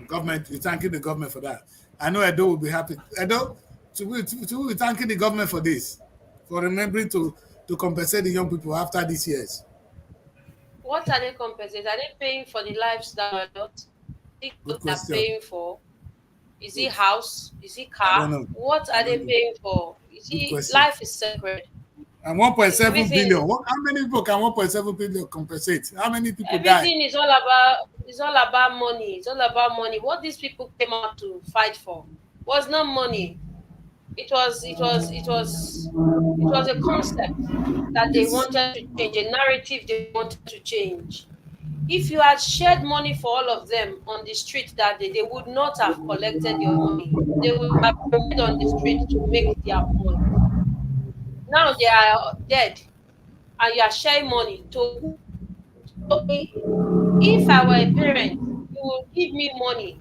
Government, we're thanking the government for that. I know Edo will be happy. Edo, we're thanking the government for this, for remembering to compensate the young people after these years. What are they compensating? Are they paying for the lives that are lost? What they're paying for? Is it house? Is it car? What are they paying for? You see, life is sacred. And 1.7 billion. How many people can 1.7 billion compensate? How many people die? Everything is all about money. It's all about money. What these people came out to fight for was not money. It was a concept that they wanted to change, a narrative they wanted to change. If you had shared money for all of them on the street that day, they would not have collected your money. They would have remained on the street to make their point. Now they are dead, and you are sharing money to. So if I were a parent, you would give me money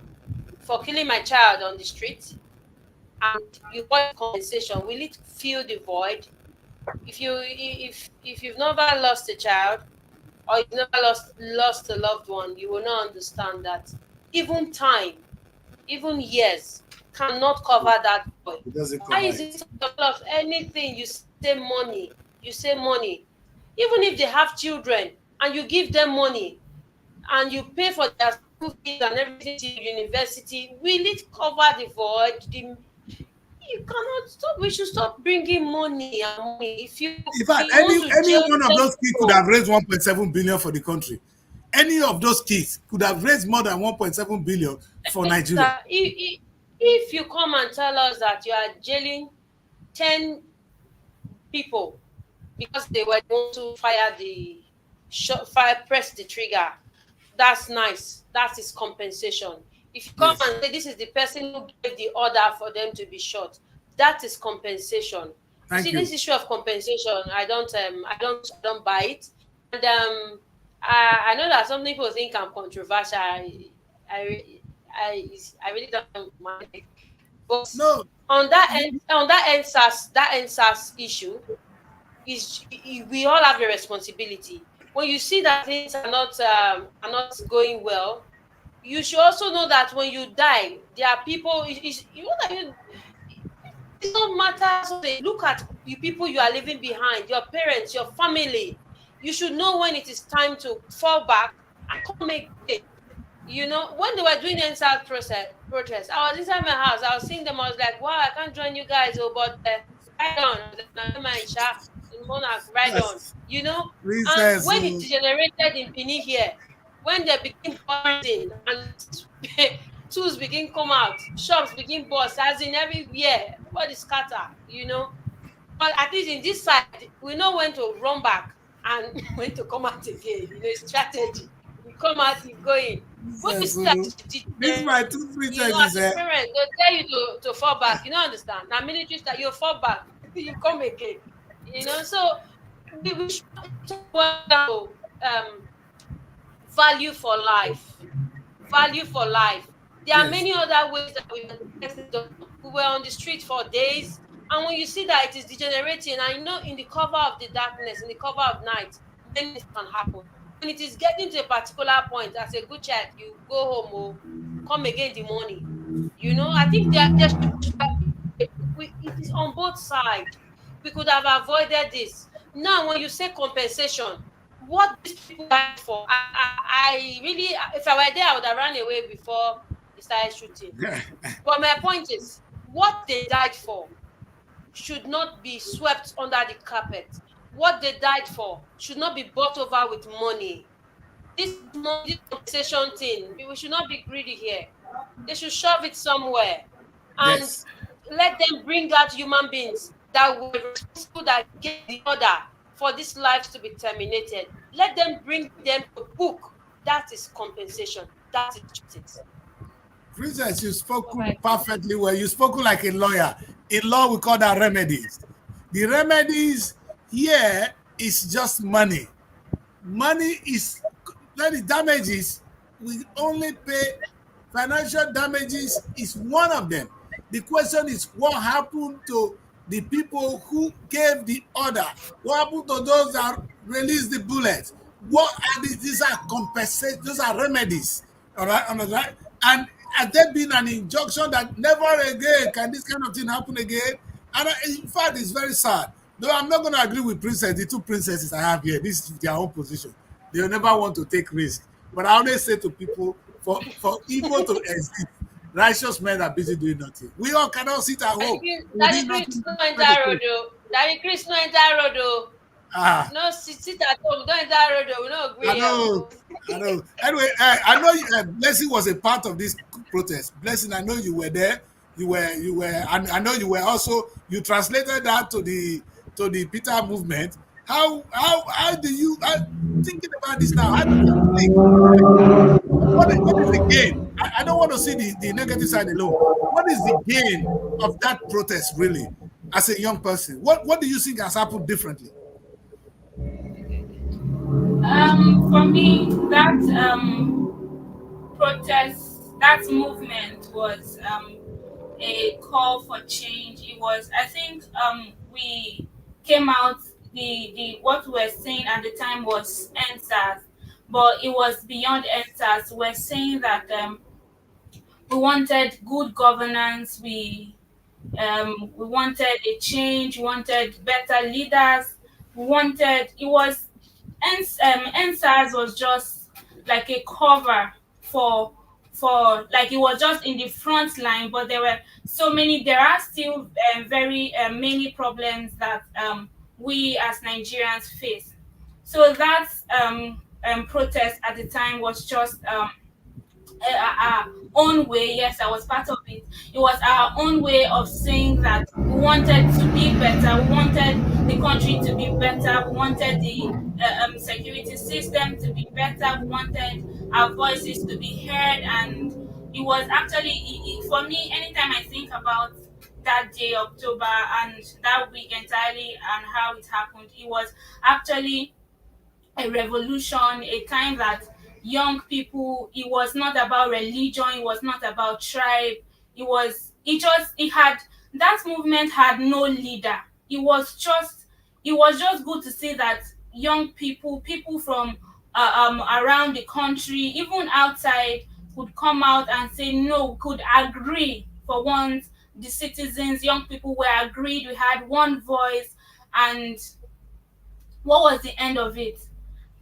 for killing my child on the street, and you want compensation. Will it fill the void? If you've never lost a child, or you've never lost a loved one, you will not understand that even time, even years, cannot cover that void. Why is it of anything you say money? You say money. Even if they have children and you give them money and you pay for their school fees and everything to university, will it cover the void? You cannot stop. We should stop bringing money and money. If In fact, you want to any jail, one of jail those kids could people, have raised 1.7 billion for the country. Any of those kids could have raised more than 1.7 billion for Nigeria. sir, if you come and tell us that you are jailing 10 people because they were want to fire the shot, press the trigger, that's nice. That is compensation. If you come Yes. and say this is the person who gave the order for them to be shot, that is compensation. You Thank see, you. this issue of compensation, I don't buy it. And I know that some people think I'm controversial. I, I really don't mind it. But No, on that NSAS issue, we all have a responsibility. When you see that things are not going well, you should also know that when you die, there are people. You know that it don't matter. So they look at the people you are leaving behind, your parents, your family. You should know when it is time to fall back and come again. When they were doing the inside protest, I was inside my house. I was seeing them. I was like, wow, I can't join you guys. Oh, but ride on. My Isha in Monarch, ride on. yes, And princess. when it degenerated in Benin here, when they begin bursting and tools begin come out, shops begin burst, as in everywhere, everybody scatter. But at least in this side, we know when to run back and when to come out again. Strategy. You come out, you go in. When you Princess. see that This my two princesses. as a parent, they tell you to fall back. You don't understand. Now military that you fall back, you come again. So we should value for life. Value for life. There are Yes. many other ways that we were on the street for days, and when you see that it is degenerating, and in the cover of the darkness, in the cover of night, many things can happen. When it is getting to a particular point, as a good child, you go home or come again in the morning. I think there should it is on both sides. We could have avoided this. Now, when you say compensation, what these people died for, I really, if I were there, I would have run away before they started shooting. But my point is, what they died for should not be swept under the carpet. What they died for should not be bought over with money. This money, this compensation thing, we should not be greedy here. They should shove it somewhere and Yes. let them bring out human beings that were responsible, that gave the order for these lives to be terminated. Let them bring them to book. That is compensation. That is justice. Princess, you've spoken Bye-bye. perfectly well. You've spoken like a lawyer. In law, we call that remedies. The remedies here is just money. Money is, then the damages, we only pay. Financial damages is one of them. The question is what happened to the people who gave the order? What happened to those that released the bullets? What are these are compensation, those are remedies. All right, all right. And has there been an injunction that never again can this kind of thing happen again? And in fact, it's very sad. Though I'm not going to agree with princess, the two princesses I have here, this is their own position. They'll never want to take risk. But I always say to people, for evil to exist, righteous men are busy doing nothing. We all cannot sit at home. Daddy Chris no enter road o. Daddy Chris no enter road o. Ah, No sit at home, don't enter road o. We no agree. I know, I know. Anyway, I know Blessing was a part of this protest. Blessing, I know you were there. You were, and I know you were also. You translated that to the Peter movement. How do you thinking about this now? How do you think? What is the gain? I don't want to see the negative side alone. What is the gain of that protest really? As a young person, what do you think has happened differently? For me, that protest, that movement was a call for change. It was, I think, we came out. The what we were saying at the time was NSAS, but it was beyond NSAS. We're saying that we wanted good governance. We wanted a change. We wanted better leaders. We wanted, it was NSAS was just like a cover for like it was just in the front line, but there are still very many problems that we as Nigerians face. So that protest at the time was just our own way. Yes, I was part of it. It was our own way of saying that we wanted to be better. We wanted the country to be better. We wanted the security system to be better. We wanted our voices to be heard. And it was actually, for me, anytime I think about that day, October, and that week entirely, and how it happened, it was actually a revolution, a time that young people, it was not about religion, it was not about tribe, it had, that movement had no leader. It was just good to see that young people from around the country, even outside, could come out and say no, could agree for once. The citizens, young people, were agreed, we had one voice. And what was the end of it?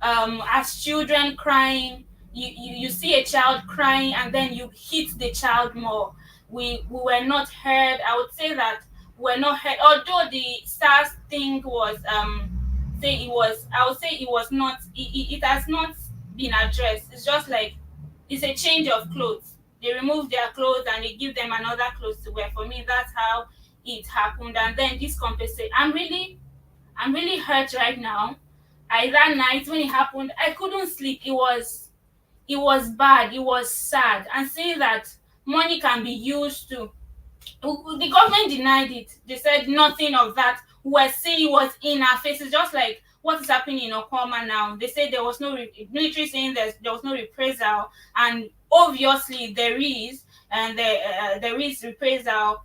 As children crying, you see a child crying and then you hit the child more. We were not heard. I would say that we're not heard, although the SARS thing was say it was I would say it was not, it has not been addressed. It's just like it's a change of clothes. They remove their clothes and they give them another clothes to wear. For me, that's how it happened. And then this compensate. I'm really hurt right now. That night when it happened, I couldn't sleep. It was bad. It was sad. And saying that money can be used to, the government denied it. They said nothing of that. We're seeing it was in our faces, just like what is happening in Okoma now. They said there was no military saying there was no reprisal, and obviously there is, and there is reprisal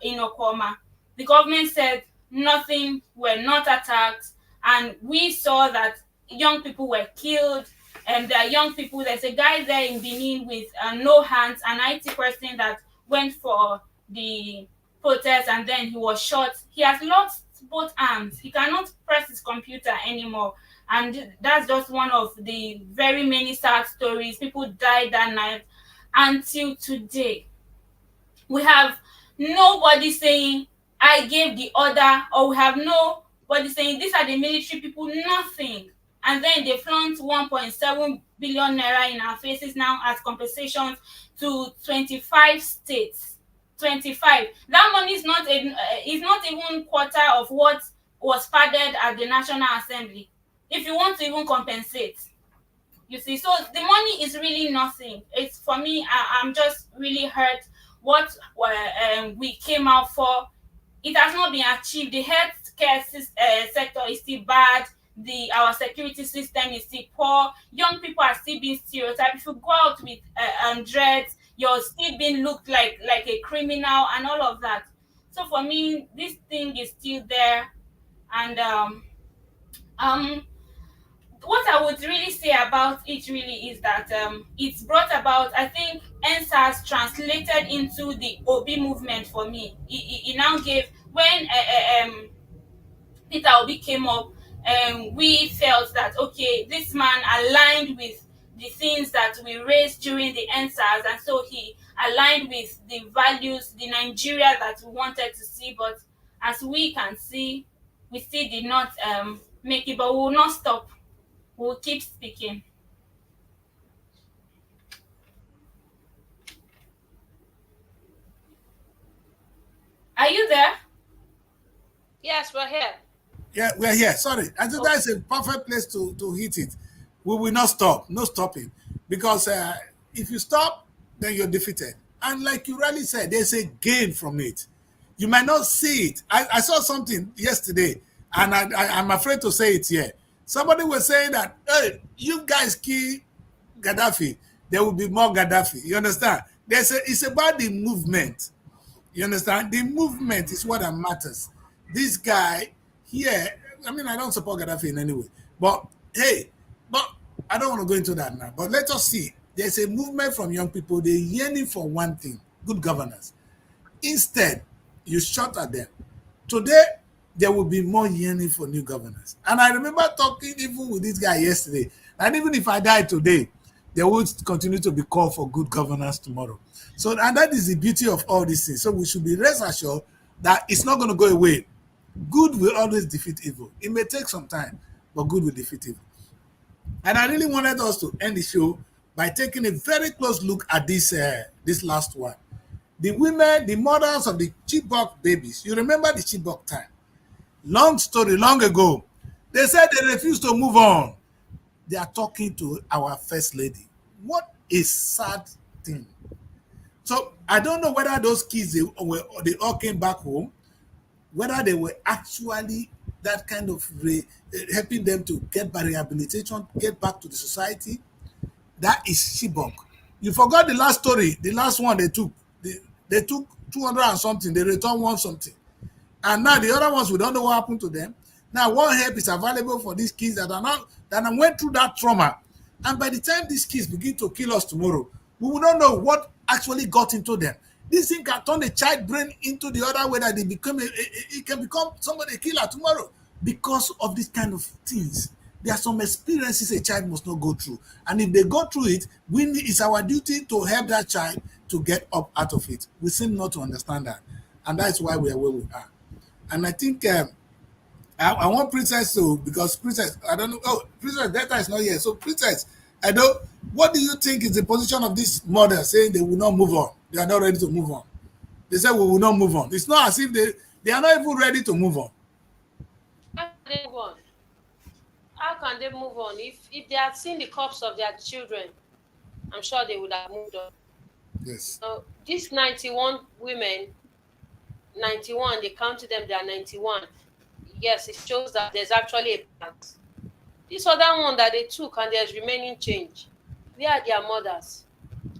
in Okoma. The government said nothing, we're not attacked, and we saw that young people were killed. And there are young people. There's a guy there in Benin with no hands, an IT person that went for the protest and then he was shot. He has lost both arms. He cannot press his computer anymore. And that's just one of the very many sad stories. People died that night. Until today, we have nobody saying I gave the order, or we have nobody saying these are the military people. Nothing. And then they flaunt 1.7 billion naira in our faces now as compensations to 25 states. 25. That money is not even quarter of what was padded at the National Assembly. If you want to even compensate, you see, so the money is really nothing. It's, for me, I'm just really hurt. What we came out for, it has not been achieved. The healthcare sector is still bad. Our security system is still poor. Young people are still being stereotyped. If you go out with dreads, you're still being looked like a criminal and all of that. So for me, this thing is still there. And what I would really say about it really is that it's brought about, I think, NSAS translated into the Obi movement for me. It now gave, when Peter Obi came up, we felt that, okay, this man aligned with the things that we raised during the NSAS, and so he aligned with the values, the Nigeria that we wanted to see. But as we can see, we still did not make it, but we will not stop. We will keep speaking. Are you there? Yes, we're here. Yeah, we're here. Sorry. I think that's a perfect place to hit it. We will not stop. No stopping. Because if you stop, then you're defeated. And like you rightly said, there's a gain from it. You might not see it. I saw something yesterday, and I'm afraid to say it here. Somebody was saying that, hey, you guys kill Gaddafi, there will be more Gaddafi. You understand? It's about the movement. You understand? The movement is what matters. This guy here, I mean, I don't support Gaddafi in any way. But hey, but I don't want to go into that now. But let us see. There's a movement from young people. They're yearning for one thing: good governance. Instead, you shot at them. Today, there will be more yearning for new governance. And I remember talking even with this guy yesterday. And even if I die today, there will continue to be call for good governance tomorrow. So, and that is the beauty of all these things. So we should be rest assured that it's not going to go away. Good will always defeat evil. It may take some time, but good will defeat evil. And I really wanted us to end the show by taking a very close look at this last one. The women, the mothers of the Chibok babies. You remember the Chibok time? Long story, long ago. They said they refused to move on. They are talking to our first lady. What a sad thing. So I don't know whether those kids they all came back home, whether they were actually that kind of helping them to get by rehabilitation, get back to the society. That is Chibok. You forgot the last story, the last one they took. They took 200 and something, they returned one something. And now the other ones, we don't know what happened to them. Now, what help is available for these kids that are not that went through that trauma? And by the time these kids begin to kill us tomorrow, we will not know what actually got into them. This thing can turn a child brain into the other way that they become it can become somebody a killer tomorrow because of this kind of things. There are some experiences a child must not go through, and if they go through it, it's our duty to help that child to get up out of it. We seem not to understand that, and that's why we are where we are. And I think I want Princess to, because Princess, I don't know. Oh, Princess Delta is not here. So Princess, I don't. What do you think is the position of this mother saying they will not move on? They are not ready to move on. They say we will not move on. It's not as if they are not even ready to move on. How can they move on? How can they move on? If they had seen the corpse of their children, I'm sure they would have moved on. Yes. So these 91 women, 91, they counted them, they are 91. Yes, it shows that there's actually a balance. This other one that they took and there's remaining change, they are their mothers.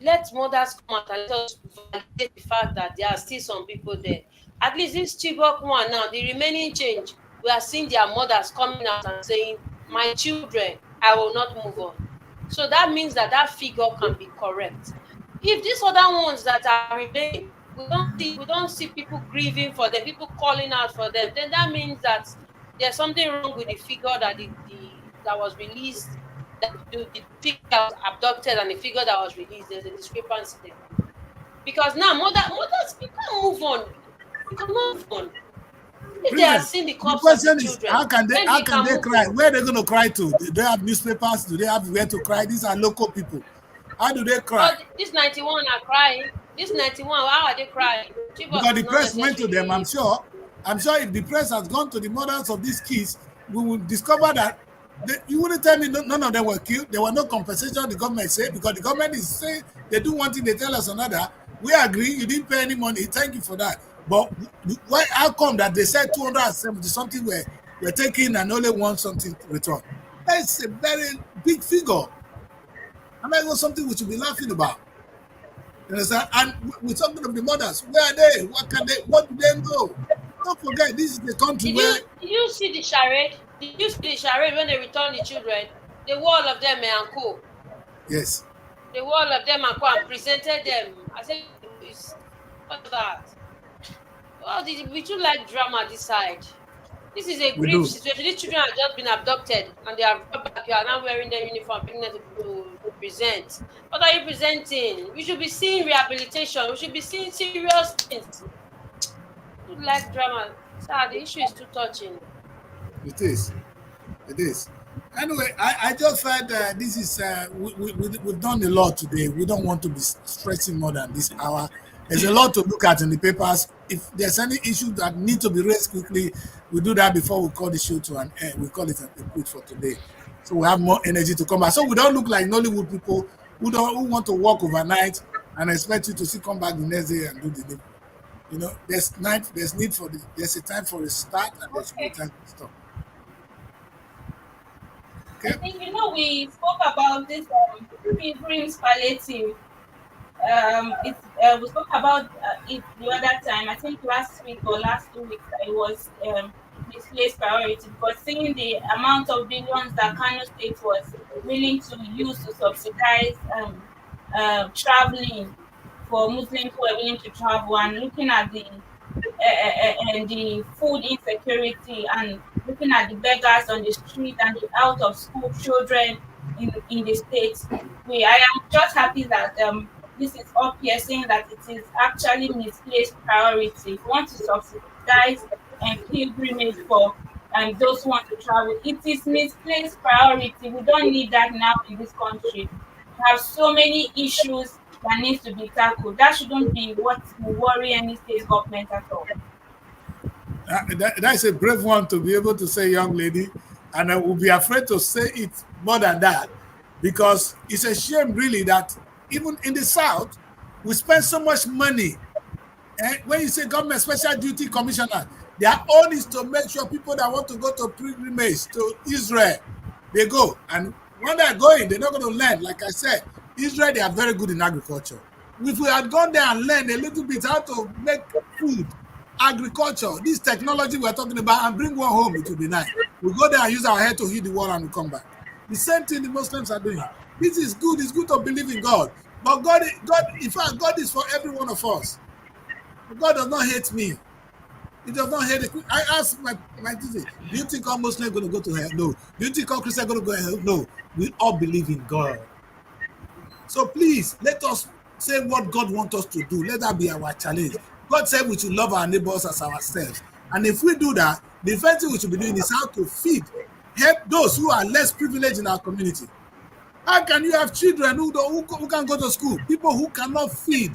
Let mothers come out and let us validate the fact that there are still some people there. At least this Chibok one now, the remaining change, we are seeing their mothers coming out and saying, my children, I will not move on. So that means that that figure can be correct. If these other ones that are remaining, we don't see people grieving for them, people calling out for them, then that means that there's something wrong with the figure that that was released, that the figure that was abducted and the figure that was released. There's a discrepancy there. Because now mothers, you can't move on. You cannot move on. If they have seen the corpse of the children, how can they cry? Where are they going to cry to? Do they have newspapers? Do they have where to cry? These are local people. How do they cry? Oh, these 91 are crying. These 91, how are they crying? Because the press went to them, I'm sure. I'm sure if the press has gone to the mothers of these kids, we will discover that you wouldn't tell me none of them were killed. There was no compensation, the government said, because the government is saying they do one thing, they tell us another. We agree, you didn't pay any money, thank you for that. But why? How come that they said 270 something were taken and only one something returned? That's a very big figure. And that was something we should be laughing about. You understand? And we're talking of the mothers. Where are they? What do they know? Don't forget, this is the country Did you see the charade? Did you see the charade when they returned the children? They wore all of them and co. Yes. They wore all of them and co and presented them. I said, what's that? Oh, we too like drama this side. This is a grief situation. These children have just been abducted and they are brought back. You are now wearing their uniform, bringing them to present. What are you presenting? We should be seeing rehabilitation. We should be seeing serious things. We like drama. Sad, the issue is too touching. It is. It is. Anyway, I just felt this is we've done a lot today. We don't want to be stressing more than this hour. There's a lot to look at in the papers. If there's any issue that need to be raised quickly, we do that before we call the show to an end. We call it a quit for today. So we have more energy to come back. So we don't look like Nollywood people who want to work overnight and expect you to still come back the next day and do the thing. You know, there's a time for a start and there's a time to stop. Okay. I think we spoke about this pilgrims palliative. We spoke about it the other time. I think last week or last 2 weeks it was misplaced priority, because seeing the amount of billions that Kano State was willing to use to subsidize traveling for Muslims who are willing to travel, and looking at the food insecurity and looking at the beggars on the street and the out of school children in the states. I am just happy that this is up here saying that it is actually misplaced priority. If you want to subsidize and pilgrimage for those who want to travel, it is misplaced priority. We don't need that now in this country. We have so many issues that needs to be tackled. That shouldn't be what will worry any state government at all. That's a brave one to be able to say, young lady, and I will be afraid to say it more than that, because it's a shame really that even in the South, we spend so much money. And when you say government special duty commissioner, their own is to make sure people that want to go to pilgrimage to Israel, they go. And when they're going, they're not going to learn. Like I said, Israel, they are very good in agriculture. If we had gone there and learned a little bit how to make food, agriculture, this technology we're talking about, and bring one home, it will be nice. We go there and use our head to hit the wall and we come back. The same thing the Muslims are doing. This is good. It's good to believe in God. But God, in fact, God is for every one of us. God does not hate me. He does not hate it. I asked my teacher, do you think all Muslims are going to go to hell? No. Do you think all Christians are going to go to hell? No. We all believe in God. So please, let us say what God wants us to do. Let that be our challenge. God said we should love our neighbors as ourselves. And if we do that, the first thing we should be doing is how to feed, help those who are less privileged in our community. How can you have children who can go to school? People who cannot feed.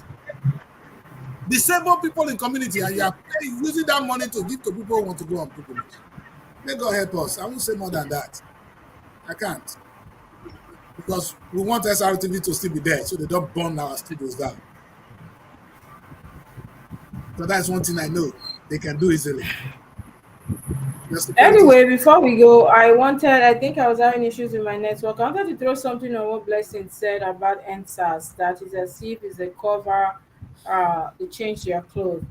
Disabled people in community, and you are using that money to give to people who want to go on pilgrimage. May God help us. I won't say more than that. I can't. Because we want Srtv to still be there so they don't burn our studios down. So that's one thing I know they can do easily. Anyway, before we go, I think I was having issues with my network. I wanted to throw something on what Blessing said about NSAS, that is as if it's a cover, they change their clothes.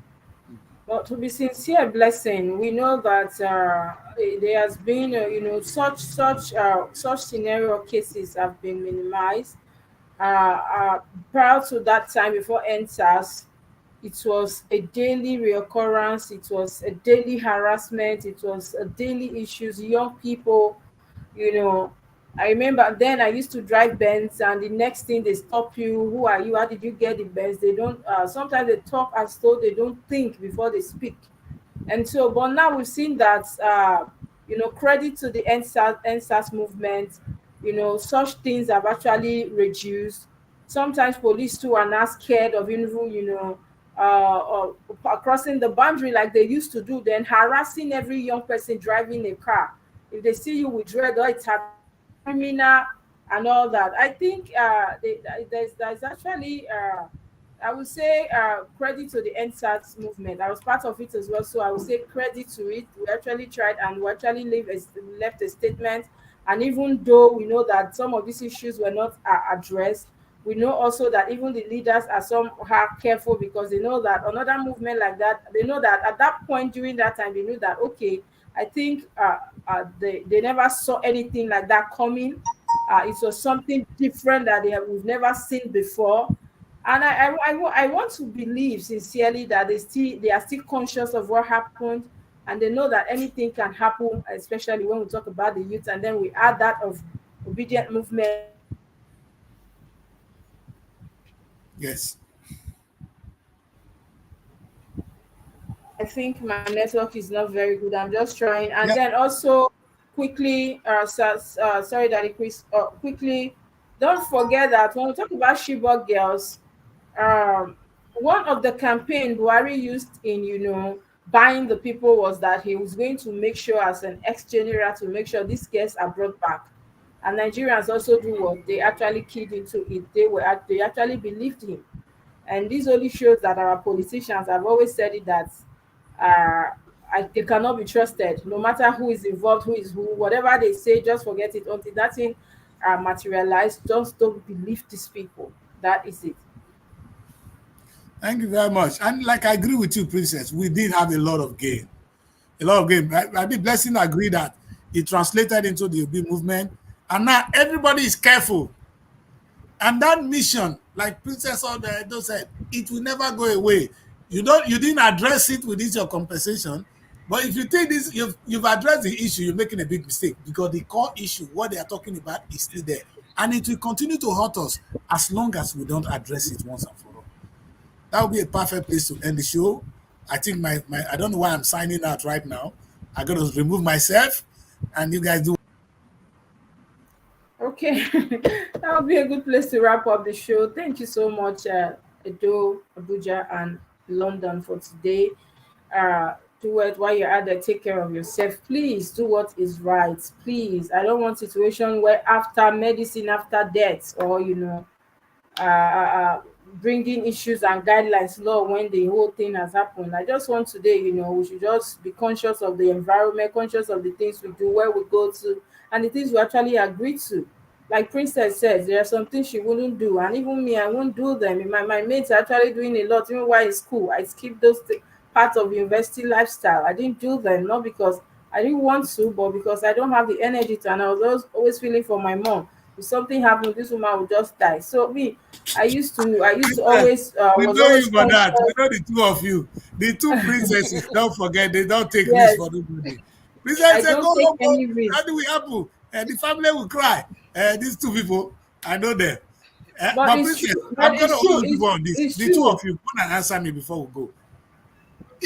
But to be sincere, Blessing, we know that there has been, such scenario cases have been minimized. Prior to that time, before NSAS, it was a daily reoccurrence, it was a daily harassment, it was a daily issues. Young people, you know, I remember then I used to drive Benz, and the next thing they stop you, who are you? How did you get the Benz? They don't. Sometimes they talk as though they don't think before they speak, and so. But now we've seen that, credit to the NSAS movement. Such things have actually reduced. Sometimes police too are not scared of even, crossing the boundary like they used to do, then harassing every young person driving a car. If they see you with red, or it's a criminal and all that. I think there's actually, I would say, credit to the NSAS movement. I was part of it as well, so I would say credit to it. We actually tried, and we actually left a statement. And even though we know that some of these issues were not addressed, we know also that even the leaders are somehow careful, because they know that another movement like that, they know that at that point during that time, they knew that, okay, I think they never saw anything like that coming. It was something different that we've never seen before. And I want to believe sincerely that they are still conscious of what happened, and they know that anything can happen, especially when we talk about the youth, and then we add that of obedient movement. Yes. I think my network is not very good. I'm just trying. And Yeah. then also quickly, sorry, Daddy Chris, quickly, don't forget that when we talk about Chibok girls, one of the campaign Buhari used in, buying the people was that he was going to make sure, as an ex-general, to make sure these girls are brought back. And Nigerians also do what they actually keyed into it. They actually believed him. And this only shows that our politicians have always said it, that they cannot be trusted. No matter who is involved, who is who, whatever they say, just forget it until that thing materialized. Just don't believe these people. That is it. Thank you very much. And like I agree with you, Princess, we did have a lot of gain. A lot of gain. I think Blessing agree that it translated into the OB movement. And now everybody is careful. And that mission, like Princess Odo said, it will never go away. You didn't address it with this your compensation. But if you take this, you've addressed the issue, you're making a big mistake because the core issue, what they are talking about, is still there, and it will continue to hurt us as long as we don't address it once and for all. That would be a perfect place to end the show. I think my I don't know why I'm signing out right now. I gotta remove myself, and you guys do. Okay, that would be a good place to wrap up the show. Thank you so much, Edo, Abuja, and London for today. Do it while you're out there. Take care of yourself. Please do what is right. Please, I don't want situation where after medicine, after death, or uh, uh, uh, bringing issues and guidelines law when the whole thing has happened. I just want today, we should just be conscious of the environment, conscious of the things we do, where we go to, and the things we actually agree to. Like Princess says, there are some things she wouldn't do, and even me, I won't do them. My mates are actually doing a lot, even while in school. I skipped those parts of university lifestyle. I didn't do them, not because I didn't want to, but because I don't have the energy to, and I was always feeling for my mom. If something happened, this woman would just die. So me, I used to Princess, always we was know always you for conscious. that. We know the two of you, the two princesses. Don't forget, they don't take risks Yes, for nobody. Princess I said, don't "Go take home, oh. any risk. Nothing will happen, and the family will cry." These two people, I know them. But But it's Princess, true. But I'm gonna it's hold true. you people on this. It's The two of true. you, gonna answer me before we go.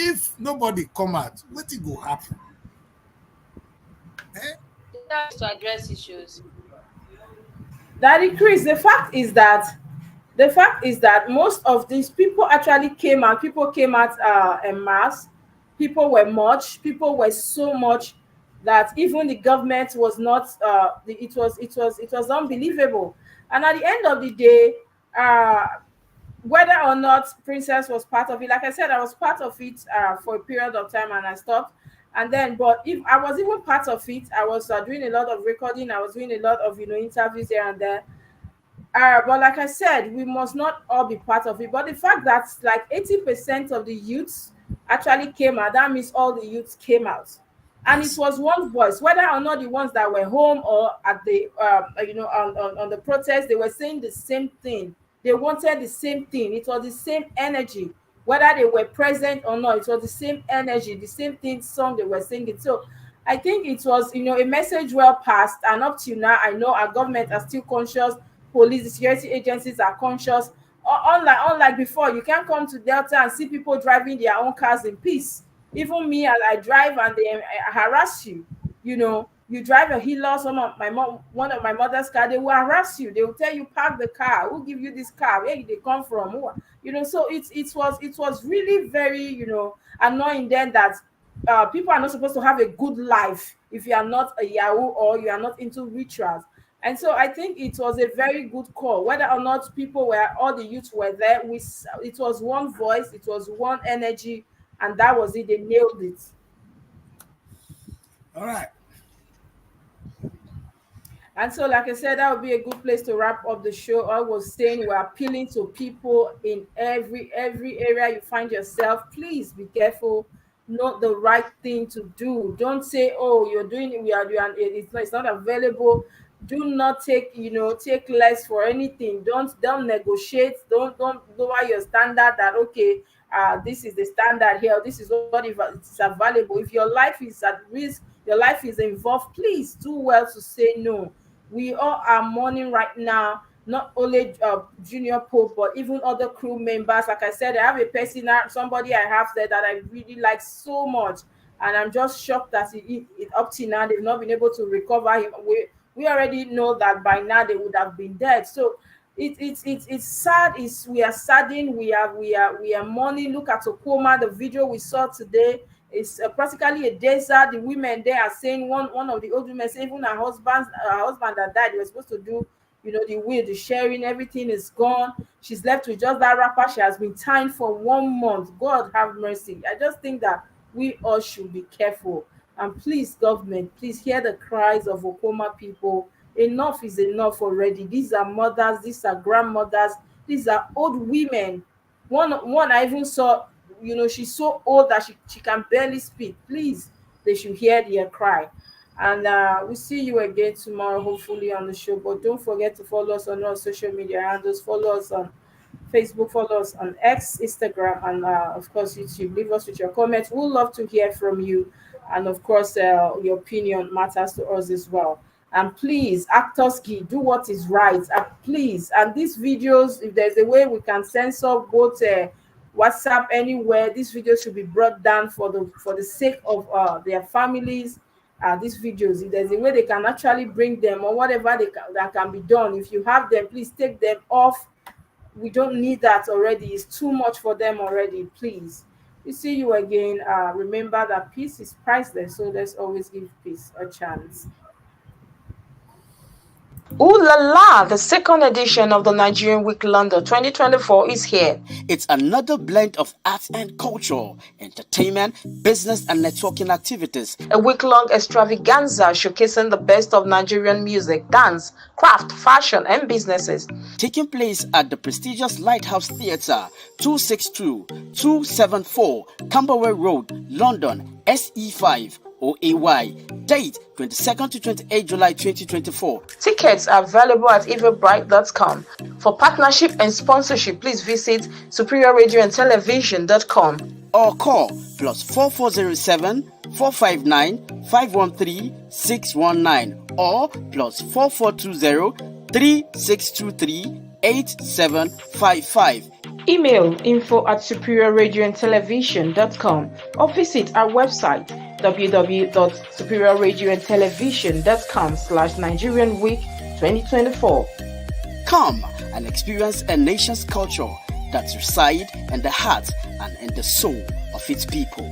If nobody come out, what will go happen? Eh? That is to address issues. Daddy Chris, the fact is that most of these people actually came out. People came out en masse. People were much. People were so much that even the government was not. It was unbelievable. And at the end of the day, uh, whether or not Princess was part of it, like I said, I was part of it for a period of time and I stopped. And then, but if I was even part of it, I was doing a lot of recording, I was doing a lot of interviews here and there. But like I said, we must not all be part of it. But the fact that like 80% of the youths actually came out, that means all the youths came out. And it Yes. was one voice, whether or not the ones that were home or at the, on the protest, they were saying the same thing. They wanted the same thing. It was the same energy, whether they were present or not. It was the same energy, the same thing song they were singing. So I think it was, a message well passed. And up till now, I know our government are still conscious. Police, the security agencies are conscious. Unlike before, you can't come to Delta and see people driving their own cars in peace. Even me, as I drive and they harass you. You drive a Hilux, one of my mother's car, they will harass you. They will tell you park the car. Who give you this car? Where did they come from? So it was really very annoying then that people are not supposed to have a good life if you are not a Yahoo or you are not into rituals. And so I think it was a very good call. Whether or not all the youths were there, it was one voice, it was one energy, and that was it. They nailed it. All right. And so, like I said, that would be a good place to wrap up the show. I was saying we're appealing to people in every area you find yourself. Please be careful. Not the right thing to do. Don't say, "Oh, you're doing it. It's not available." Do not take less for anything. Don't negotiate. Don't lower your standard. That okay, this is the standard here. This is what if it's available. If your life is at risk, your life is involved. Please do well to say no. We all are mourning right now, not only Junior Pope, but even other crew members. Like I said, I have a person, somebody I have there that I really like so much, and I'm just shocked that up to now they've not been able to recover him. We already know that by now they would have been dead. So it's sad. We are saddened. We are mourning. Look at Okoma, the video we saw today. It's practically a desert. The women there are saying one of the old women say even her husband that died, they were supposed to do the will, the sharing, everything is gone. She's left with just that wrapper. She has been tied for 1 month. God have mercy. I just think that we all should be careful. And please, government, please hear the cries of Okoma people. Enough is enough already. These are mothers, these are grandmothers, these are old women. One I even saw, she's so old that she can barely speak. Please, they should hear their cry. And we'll see you again tomorrow, hopefully, on the show. But don't forget to follow us on our social media handles. Follow us on Facebook, follow us on X, Instagram, and of course YouTube. Leave us with your comments. We'd love to hear from you, and of course your opinion matters to us as well. And please, Actors Guild, do what is right. Please, and these videos, if there's a way we can censor both WhatsApp anywhere, these videos should be brought down for the sake of their families. These videos, if there's a way they can actually bring them or whatever that can be done, if you have them, please take them off. We don't need that already. It's too much for them already. Please. We see you again. Remember that peace is priceless, so let's always give peace a chance. Ooh la la! The second edition of the Nigerian Week London 2024 is here. It's another blend of arts and culture, entertainment, business and networking activities. A week-long extravaganza showcasing the best of Nigerian music, dance, craft, fashion and businesses. Taking place at the prestigious Lighthouse Theatre, 262-274 Camberwell Road, London, SE5. OAY. Date 22nd to 28 July 2024. Tickets are available at everbright.com. For partnership and sponsorship, please visit superiorradioandtelevision.com or call +4407 459 513 619 or +4420 3623 8755. Email info@superiorradioandtelevision.com or visit our website www.superiorradioandtelevision.com/Nigerian Week 2024. Come and experience a nation's culture that resides in the heart and in the soul of its people.